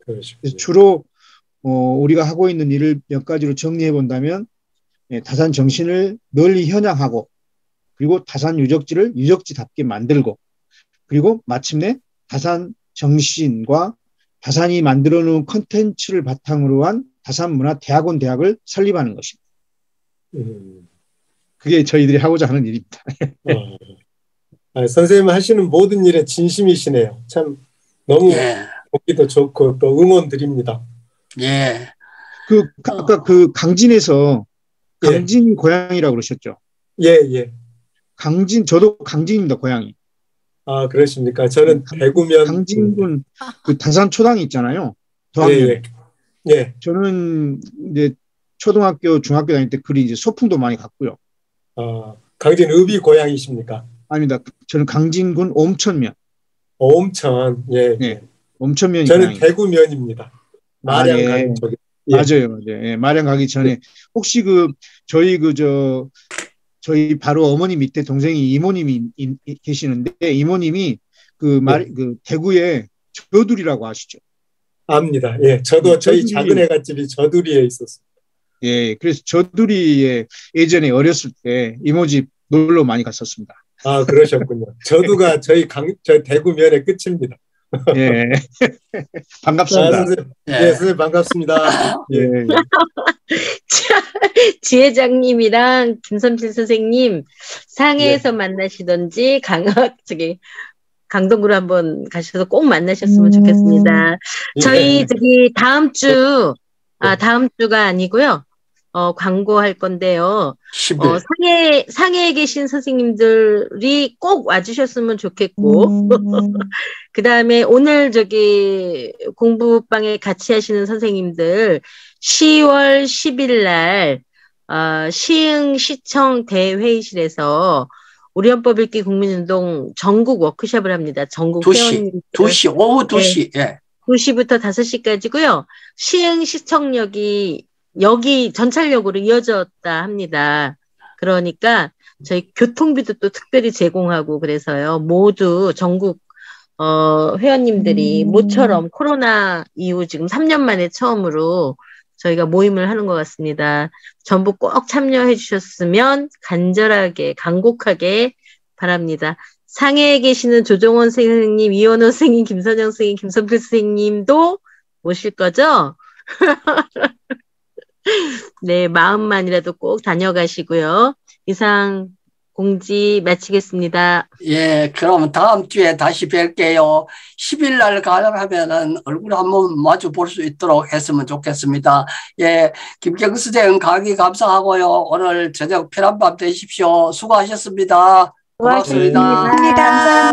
그래서 주로 우리가 하고 있는 일을 몇 가지로 정리해 본다면 다산 정신을 널리 현양하고 그리고 다산 유적지를 유적지답게 만들고 그리고 마침내 다산 정신과 다산이 만들어 놓은 컨텐츠를 바탕으로 한 다산문화대학원 대학을 설립하는 것입니다. 그게 저희들이 하고자 하는 일입니다. 선생님 하시는 모든 일에 진심이시네요. 참 너무 보기도 좋고 또 응원 드립니다. 예. 아까 그 강진에서 강진 고향이라고 그러셨죠? 예. 저도 강진입니다, 고향이. 아, 그러십니까? 저는 대구면. 강진군 그 다산 초당이 있잖아요. 더학면에. 예. 저는 이제 초등학교, 중학교 다닐 때 그리 이제 소풍도 많이 갔고요. 강진 읍이 고향이십니까? 아닙니다. 저는 강진군 옴천면. 옴천, 예. 옴천면이 저는 고향이에요. 대구면입니다. 마량 가기 쪽에. 맞아요. 예, 마량 가기 전에 혹시 저희 바로 어머니 밑에 동생이 이모님이 계시는데 이모님이 그 대구에 저두리라고 아시죠? 압니다. 예, 저도 저희 작은 애갓집이 저두리에 있었어요. 예, 그래서 저두리에 예전에 어렸을 때 이모집 놀러 많이 갔었습니다. 아, 그러셨군요. 저두가 저희 대구면의 끝입니다. 예, 반갑습니다. 선생님 반갑습니다. 예. 지회장님이랑 김섬진 선생님 상해에서 만나시던지 강동구로 한번 가셔서 꼭 만나셨으면 좋겠습니다. 저희 다음 주가 아니고요. 광고할 건데요. 상해에 계신 선생님들이 꼭 와주셨으면 좋겠고, 그 다음에 오늘 공부방에 같이 하시는 선생님들 10월 10일 날, 시흥시청 대회의실에서 우리 헌법 읽기 국민운동 전국 워크숍을 합니다. 전국 회원님들. 2시, 오후 2시. 예. 2시부터 5시까지고요. 시흥시청역이 여기 전철역으로 이어졌다 합니다. 그러니까 저희 교통비도 또 특별히 제공하고 그래서요. 모두 전국 회원님들이 모처럼 코로나 이후 지금 3년 만에 처음으로 저희가 모임을 하는 것 같습니다. 전부 꼭 참여해 주셨으면 간절하게 간곡하게 바랍니다. 상해에 계시는 조정원 선생님, 이원호 선생님, 김선영 선생님, 김선필 선생님도 오실 거죠? 네, 마음만이라도 꼭 다녀가시고요. 이상 공지 마치겠습니다. 예, 그럼 다음 주에 다시 뵐게요. 10일 날 가능하면은 얼굴 한번 마주 볼 수 있도록 했으면 좋겠습니다. 예, 김경수 선생 강의 감사하고요. 오늘 저녁 편한 밤 되십시오. 수고하셨습니다. 고맙습니다. 감사합니다.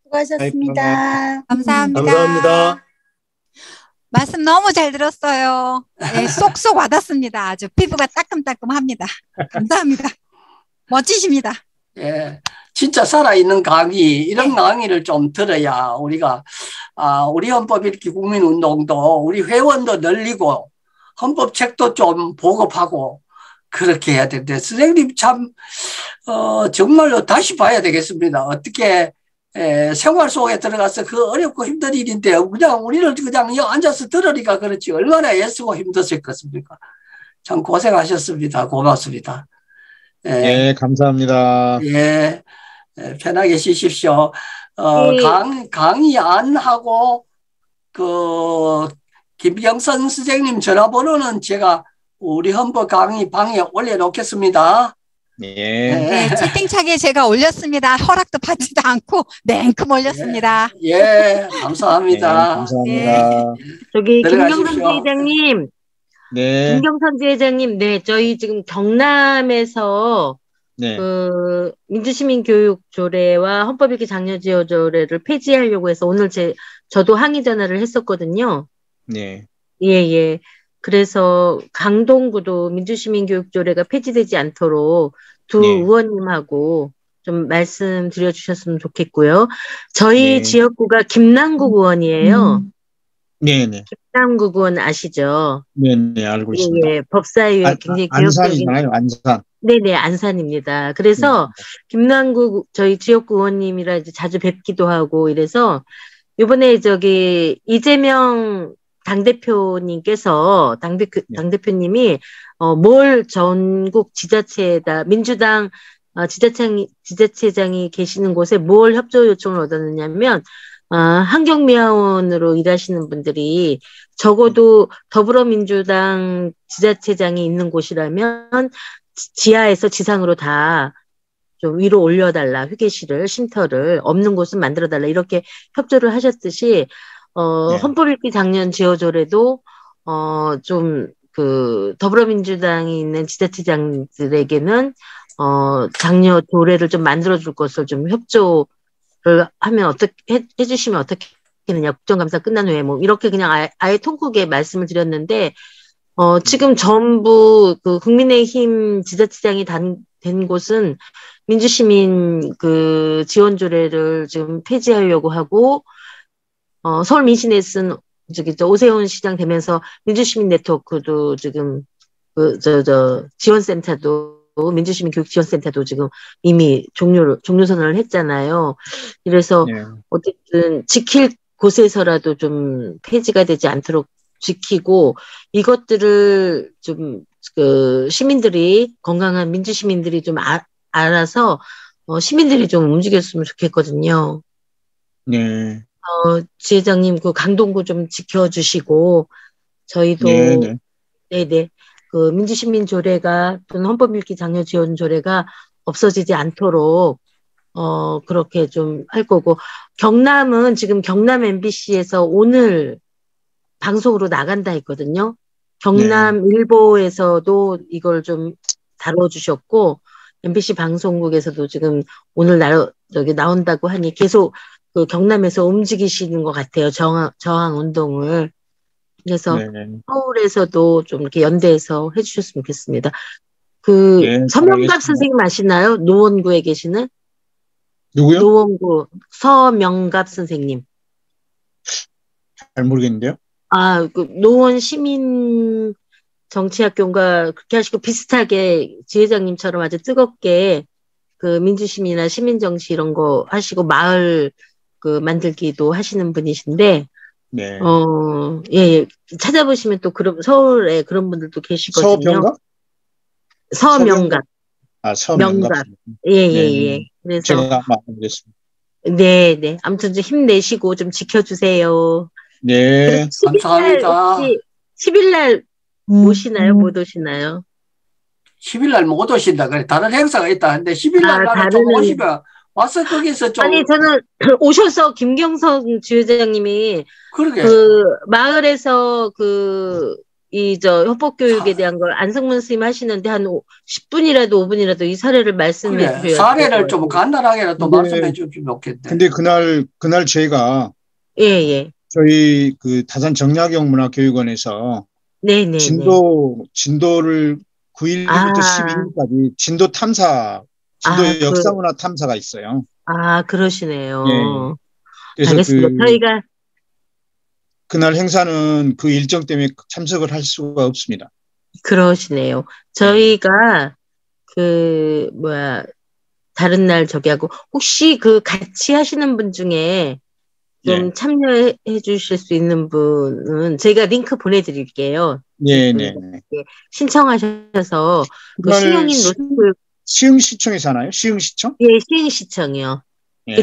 수고하셨습니다. 감사합니다. 말씀 너무 잘 들었어요. 네, 쏙쏙 와닿습니다. 아주 피부가 따끔따끔합니다. 감사합니다. 멋지십니다. 예, 진짜 살아있는 강의, 이런 강의를 좀 들어야 우리가 우리 헌법 읽기 국민운동도 우리 회원도 늘리고 헌법책도 좀 보급하고 그렇게 해야 되는데 선생님 참 정말로 다시 봐야 되겠습니다. 어떻게 생활 속에 들어가서 그 어렵고 힘든 일인데 그냥 우리는 그냥 여기 앉아서 들으니까 그렇지 얼마나 애쓰고 힘드실 것입니까? 참 고생하셨습니다. 고맙습니다. 예, 감사합니다. 예, 편하게 쉬십시오. 강의 안 하고 김경선 선생님 전화번호는 제가 우리 헌법 강의 방에 올려놓겠습니다. 네, 채팅창에 제가 올렸습니다. 허락도 받지도 않고 냉큼 올렸습니다. 예, 감사합니다. 감사합니다. 저기 김경선 지회장님, 네. 김경선 지회장님, 네, 저희 지금 경남에서 그 민주시민교육조례와 헌법읽기 장려지원조례를 폐지하려고 해서 오늘 저도 항의 전화를 했었거든요. 네. 예. 그래서 강동구도 민주시민교육조례가 폐지되지 않도록 두 의원님하고 좀 말씀드려 주셨으면 좋겠고요. 저희 지역구가 김남국 의원이에요. 네네. 김남국 의원 아시죠? 네네, 알고 있습니다. 예, 법사위에 굉장히 개혁적인. 안산이잖아요, 안산. 네네, 안산입니다. 그래서 김남국 저희 지역구 의원님이랑 이제 자주 뵙기도 하고 이래서 이번에 이재명 당대표님께서 당대표님이 뭘 전국 지자체에다 민주당 지자체장이 계시는 곳에 뭘 협조 요청을 얻었느냐면 환경미화원으로 일하시는 분들이 적어도 더불어민주당 지자체장이 있는 곳이라면 지하에서 지상으로 다 좀 위로 올려달라, 휴게실을, 쉼터를, 없는 곳은 만들어달라, 이렇게 협조를 하셨듯이, 헌법 읽기 작년 지어조례도, 더불어민주당이 있는 지자체장들에게는, 장려 조례를 좀 만들어줄 것을 좀 협조를 하면 해주시면 어떻게 하느냐, 국정감사 끝난 후에 이렇게 그냥 아예 통곡에 말씀을 드렸는데, 지금 전부 국민의힘 지자체장이 된 곳은 민주시민 지원조례를 지금 폐지하려고 하고, 서울 민시넷은 오세훈 시장 되면서 민주시민 네트워크도 지금 지원센터도 민주시민 교육지원센터도 지금 이미 종료 선언을 했잖아요. 그래서 어쨌든 지킬 곳에서라도 좀 폐지가 되지 않도록 지키고 이것들을 좀 시민들이 건강한 민주시민들이 좀 알아서 시민들이 좀 움직였으면 좋겠거든요. 네. 지회장님 강동구 좀 지켜주시고 저희도 네네 민주시민 조례가 또는 헌법 읽기 장려 지원 조례가 없어지지 않도록 그렇게 좀 할 거고 경남은 지금 경남 MBC에서 오늘 방송으로 나간다 했거든요. 경남 일보에서도 이걸 좀 다뤄주셨고 MBC 방송국에서도 지금 오늘 나온다고 하니 계속 경남에서 움직이시는 것 같아요. 저항 운동을. 그래서 서울에서도 좀 이렇게 연대해서 해주셨으면 좋겠습니다. 서명갑 선생님 아시나요? 노원구에 계시는? 누구요? 노원구 서명갑 선생님. 잘 모르겠는데요. 노원 시민 정치학교인가 그렇게 하시고 비슷하게 지회장님처럼 아주 뜨겁게 민주시민이나 시민정치 이런 거 하시고 마을 만들기도 하시는 분이신데 네. 예, 찾아보시면 또 서울에 그런 분들도 계시거든요. 서명갑? 서명갑. 예. 그래서 제가 말씀드렸습니다. 네. 아무튼 좀 힘내시고 좀 지켜주세요. 네. 감사합니다. 10일 날 오시나요? 못 오시나요? 10일 날 못 오신다. 그래. 다른 행사가 있다. 근데 10일 날 나는 좀 오시면 와서 거기서 좀. 아니, 저는 오셔서 김경선 지회장님이 그러게. 마을에서 협법교육에 대한 걸 안성문 스님 하시는데 한 10분이라도 5분이라도 이 사례를 말씀해 주셔야 사례를 좀 간단하게라도 말씀해 주시면 좋겠네. 근데 그날 저희가 예. 저희 다산 정약용 문화교육원에서 네네. 진도를 9일부터 12일까지 진도 탐사, 역사문화 탐사가 있어요. 그러시네요. 네. 그래서 알겠습니다. 저희가 그날 행사는 그 일정 때문에 참석을 할 수가 없습니다. 그러시네요. 저희가 다른 날 하고 혹시 같이 하시는 분 중에 좀 참여해 주실 수 있는 분은 제가 링크 보내드릴게요. 네네. 신청하셔서 신용인 노트북 시흥시청에서 하나요? 시흥시청? 예, 시흥시청이요.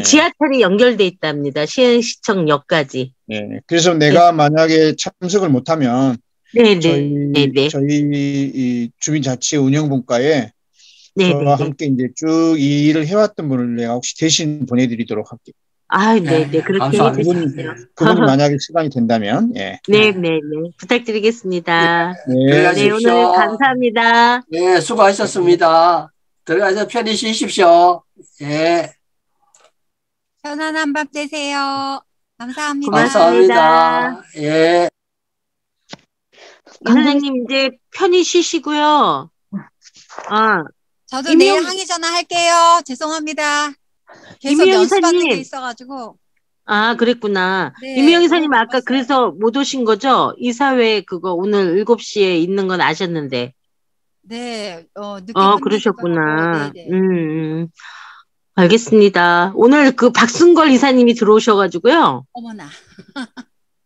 지하철이 연결돼 있답니다. 시흥시청역까지. 네. 그래서 내가 만약에 참석을 못하면 저희 주민자치 운영분과에 저와 함께 이제 쭉 이 일을 해왔던 분을 내가 혹시 대신 보내드리도록 할게요. 네네. 그렇게 해주세요. 그분이 만약에 시간이 된다면, 네네네. 부탁드리겠습니다. 네, 오늘 감사합니다. 네, 수고하셨습니다. 들어가서 편히 쉬십시오. 예. 편안한 밤 되세요. 감사합니다. 감사합니다. 예. 선생님 이제 편히 쉬시고요. 저도 내일 항의 전화 할게요. 죄송합니다. 계속 연습하는 게 있어가지고. 아, 그랬구나. 네, 이미영 너무 이사님 아까 바빴어요. 그래서 못 오신 거죠? 이사회 그거 오늘 7시에 있는 건 아셨는데. 네, 늦게 끝나기도 하고, 그러셨구나. 네네. 알겠습니다. 오늘 그 박순걸 이사님이 들어오셔가지고요. 어머나.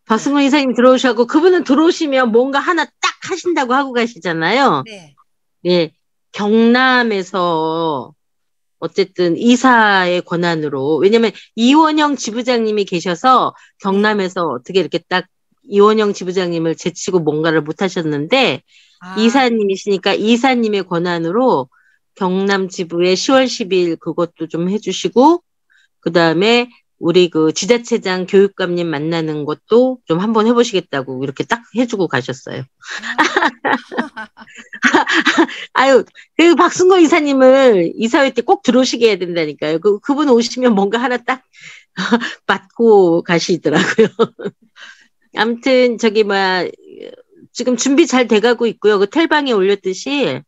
박순걸 이사님 들어오셔고 그분은 들어오시면 뭔가 하나 딱 하신다고 하고 가시잖아요. 네. 예, 경남에서 어쨌든 이사의 권한으로 왜냐면 이원영 지부장님이 계셔서 경남에서 어떻게 이렇게 딱 이원영 지부장님을 제치고 뭔가를 못 하셨는데 이사님이시니까 이사님의 권한으로 경남 지부에 10월 10일 그것도 좀 해주시고 그 다음에 우리 그 지자체장 교육감님 만나는 것도 좀 한번 해보시겠다고 이렇게 딱 해주고 가셨어요. 아유, 그 박순거 이사님을 이사회 때 꼭 들어오시게 해야 된다니까요. 그분 오시면 뭔가 하나 딱 맡고 가시더라고요. 아무튼 지금 준비 잘 돼가고 있고요. 그 텔방에 올렸듯이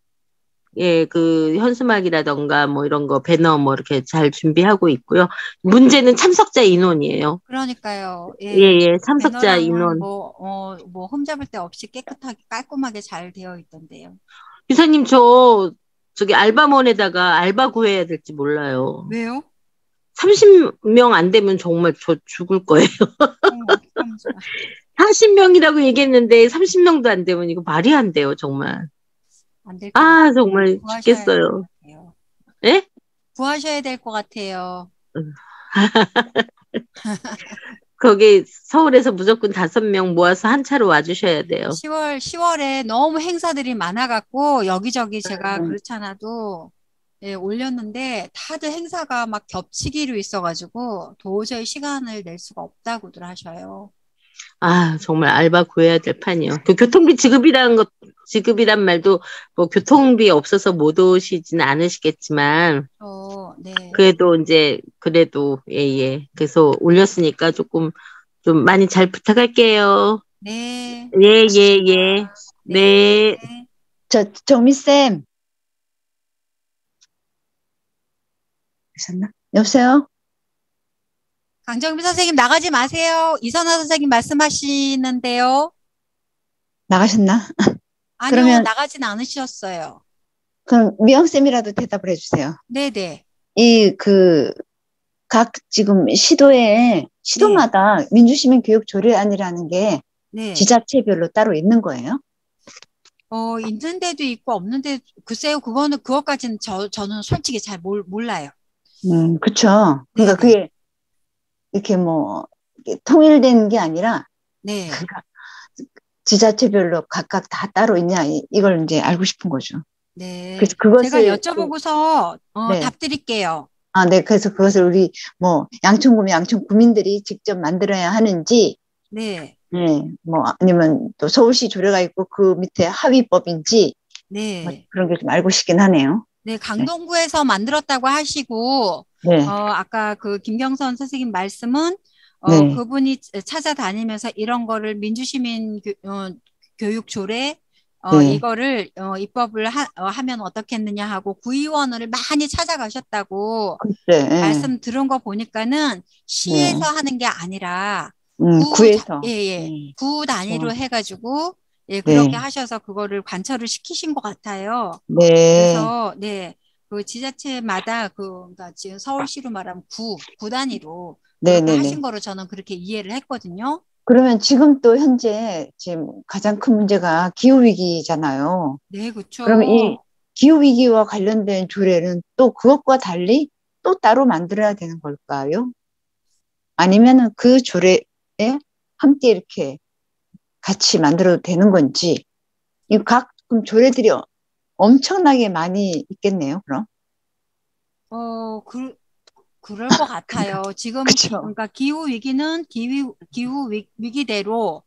예, 그 현수막이라던가 뭐 이런 거 배너 뭐 이렇게 잘 준비하고 있고요. 문제는 참석자 인원이에요. 그러니까요. 예, 참석자 배너랑은 인원. 뭐 흠잡을 데 없이 깨끗하게 깔끔하게 잘 되어 있던데요. 이사님 저기 알바몬에다가 알바 구해야 될지 몰라요. 왜요? 30명 안 되면 정말 저 죽을 거예요. 40명이라고 얘기했는데 30명도 안 되면 이거 말이 안 돼요, 정말. 안 될 정말 죽겠어요. 예? 구하셔야 될 것 같아요. 거기 서울에서 무조건 5명 모아서 한 차로 와주셔야 돼요. 10월에 너무 행사들이 많아갖고 여기저기 제가 그렇지 않아도 예, 올렸는데 다들 행사가 막 겹치기로 있어가지고 도저히 시간을 낼 수가 없다고들 하셔요. 정말 알바 구해야 될 판이요. 그 교통비 지급이란 말도 뭐 교통비 없어서 못 오시지는 않으시겠지만 네. 그래도 예. 그래서 올렸으니까 조금 좀 많이 잘 부탁할게요. 네. 예. 네. 정미쌤. 여보세요? 강정미 선생님 나가지 마세요. 이선아 선생님 말씀하시는데요. 나가셨나? 아니요, 그러면 나가진 않으셨어요. 그럼 미영쌤이라도 대답을 해주세요. 네네. 각 지금 시도마다 민주시민 교육 조례안이라는 게 지자체별로 따로 있는 거예요? 있는 데도 있고 없는 데 글쎄요, 그것까지는 저는 솔직히 잘 몰라요. 그쵸. 그러니까 그게 이렇게 이렇게 통일된 게 아니라 지자체별로 각각 다 따로 있냐 이걸 이제 알고 싶은 거죠. 네. 그래서 그것을 제가 여쭤보고서 답 드릴게요. 네. 그래서 그것을 우리 양천 구민들이 직접 만들어야 하는지, 네. 아니면 또 서울시 조례가 있고 그 밑에 하위법인지, 그런 게 좀 알고 싶긴 하네요. 네, 강동구에서 만들었다고 하시고, 아까 그 김경선 선생님 말씀은, 그분이 찾아다니면서 이런 거를 민주시민 교육 조례, 이거를, 입법을 하면 어떻겠느냐 하고 구의원을 많이 찾아가셨다고 말씀 들은 거 보니까는 시에서 하는 게 아니라, 구에서. 구 단위로 해가지고, 그렇게 하셔서 그거를 관철을 시키신 것 같아요. 그래서, 그 지자체마다 그러니까 지금 서울시로 말하면 구 단위로 그렇게 하신 거로 저는 그렇게 이해를 했거든요. 그러면 지금 또 현재 지금 가장 큰 문제가 기후위기잖아요. 네, 그렇죠. 그러면 이 기후위기와 관련된 조례는 또 그것과 달리 또 따로 만들어야 되는 걸까요? 아니면은 그 조례에 함께 이렇게 같이 만들어도 되는 건지, 그럼 조례들이 엄청나게 많이 있겠네요, 그럼? 그럴 것 같아요. 지금, 그러니까 기후 위기는 기후 위기대로,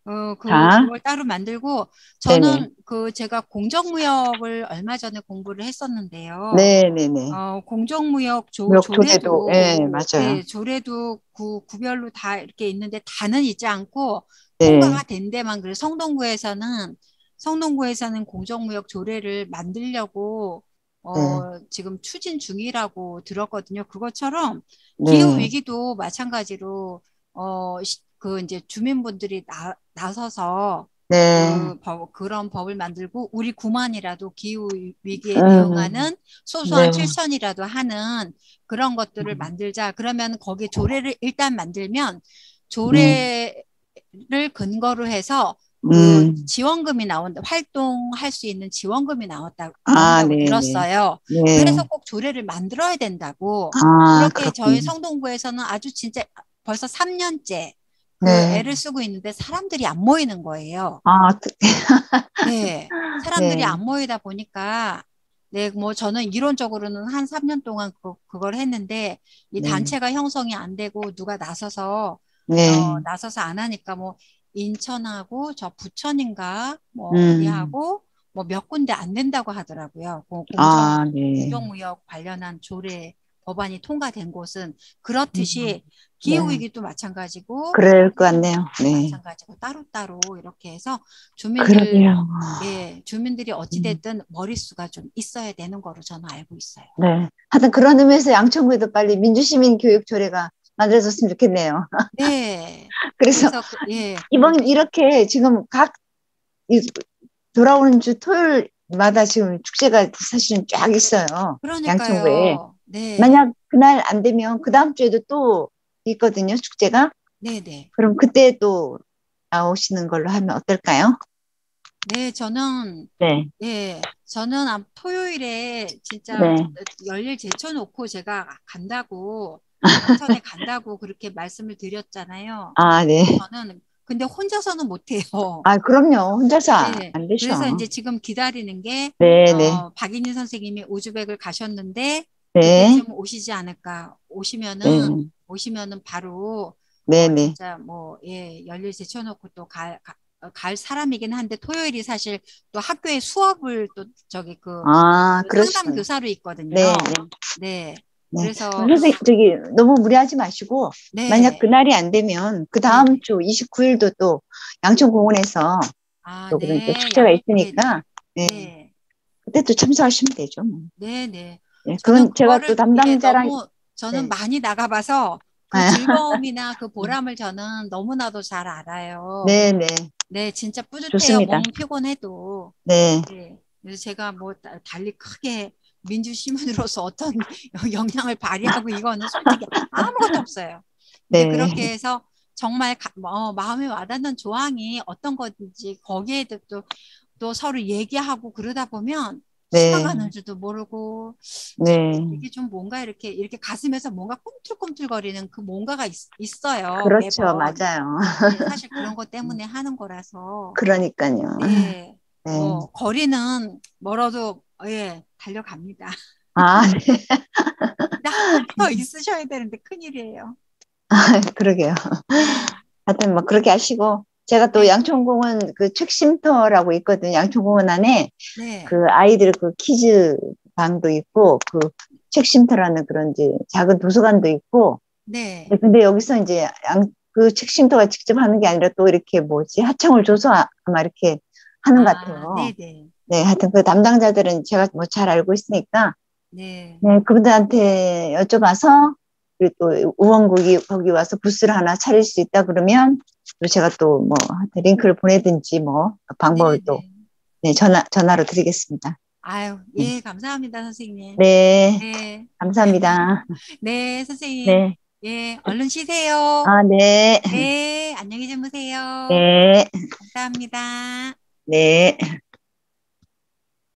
그걸 따로 만들고, 저는 제가 공정무역을 얼마 전에 공부를 했었는데요. 공정무역 조례도, 맞아요. 조례도 구별로 다 이렇게 있는데 다는 있지 않고, 통과가 된 데만 성동구에서는 공정무역 조례를 만들려고 지금 추진 중이라고 들었거든요. 그것처럼 네. 기후 위기도 마찬가지로 그 이제 주민분들이 나서서 네. 그런 법을 만들고 우리 구만이라도 기후 위기에 대응하는 소소한 네. 실천이라도 하는 그런 것들을 만들자. 그러면 거기에 조례를 일단 만들면 조례를 근거로 해서 그 지원금이 나온다. 활동할 수 있는 지원금이 나온다고 네. 들었어요. 네. 그래서 꼭 조례를 만들어야 된다고. 그렇게 저희 성동구에서는 아주 진짜 벌써 3년째 그 네. 애를 쓰고 있는데 사람들이 안 모이는 거예요. 네. 사람들이 네. 안 모이다 보니까 네, 뭐 저는 이론적으로는 한 3년 동안 그걸 했는데 이 네. 단체가 형성이 안 되고 누가 나서서 네. 나서서 안 하니까 뭐 인천하고 저 부천인가 뭐 어디하고 뭐 몇 군데 안 된다고 하더라고요. 네. 공정무역 관련한 조례 법안이 통과된 곳은 그렇듯이 기후위기도 마찬가지고 그럴 것 같네요. 네. 마찬가지고 따로따로 이렇게 해서 주민들이 어찌됐든 머릿수가 좀 있어야 되는 거로 저는 알고 있어요. 네. 하여튼 그런 의미에서 양천구에도 빨리 민주시민 교육 조례가 만들어졌으면 좋겠네요. 네. 그래서 이번 이렇게 지금 돌아오는 주 토요일마다 지금 축제가 사실은 쫙 있어요. 그러니까요. 양천구에. 네. 만약 그날 안 되면 그 다음 주에도 또 있거든요, 축제가. 네네. 그럼 그때 또 나오시는 걸로 하면 어떨까요? 네, 저는 저는 토요일에 진짜 열일 제쳐놓고 제가 간다고 양천에 간다고 그렇게 말씀을 드렸잖아요. 네. 저는 근데 혼자서는 못해요. 그럼요. 혼자서 안 되죠. 그래서 이제 지금 기다리는 게 박인희 선생님이 우즈벡을 가셨는데 그때쯤 오시지 않을까. 오시면은 바로 진짜 뭐 열일 제쳐놓고 또 갈 사람이긴 한데 토요일이 사실 또 학교에 수업을 또 저기 상담 교사로 있거든요. 네. 그래서 선생님 너무 무리하지 마시고 만약 그날이 안 되면 그 다음 주 29일도 또 양천공원에서 또 그런 또 축제가 있으니까 그때 또 참석하시면 되죠. 네네. 그건 제가 또 담당자랑 저는 많이 나가봐서 그 즐거움이나 그 보람을 저는 너무나도 잘 알아요. 네네. 네, 진짜 뿌듯해요. 좋습니다. 몸 피곤해도. 네. 그래서 제가 뭐 달리 크게 민주시민으로서 어떤 영향을 발휘하고 이거는 솔직히 아무것도 없어요. 근데 그렇게 해서 정말 마음에 와닿는 조항이 어떤 건지 거기에 또 서로 얘기하고 그러다 보면 시간 가는 줄도 모르고 이게 좀 뭔가 이렇게 가슴에서 뭔가 꿈틀꿈틀거리는 그 뭔가가 있어요. 그렇죠. 매번. 맞아요. 사실 그런 것 때문에 하는 거라서. 그러니까요. 네. 거리는 멀어도 달려갑니다. 네. 근데 한 번 더 있으셔야 되는데 큰일이에요. 그러게요. 하여튼 뭐 그렇게 하시고 제가 또 양천공원 그 책쉼터라고 있거든요. 양천공원 안에 그 아이들 그 키즈 방도 있고 그 책쉼터라는 그런 이제 작은 도서관도 있고. 네. 근데 여기서 이제 그 책쉼터가 직접 하는 게 아니라 또 이렇게 하청을 줘서 아마 이렇게 하는 것 같아요. 네네. 네, 하여튼 그 담당자들은 제가 뭐 잘 알고 있으니까 그분들한테 여쭤봐서 그리고 또 우원국이 거기 와서 부스를 하나 차릴 수 있다 그러면 또 제가 또 뭐 링크를 보내든지 뭐 방법을 또 전화로 드리겠습니다. 아유, 감사합니다, 선생님. 네. 감사합니다. 네, 선생님. 얼른 쉬세요. 네. 네, 안녕히 주무세요. 네. 감사합니다. 네.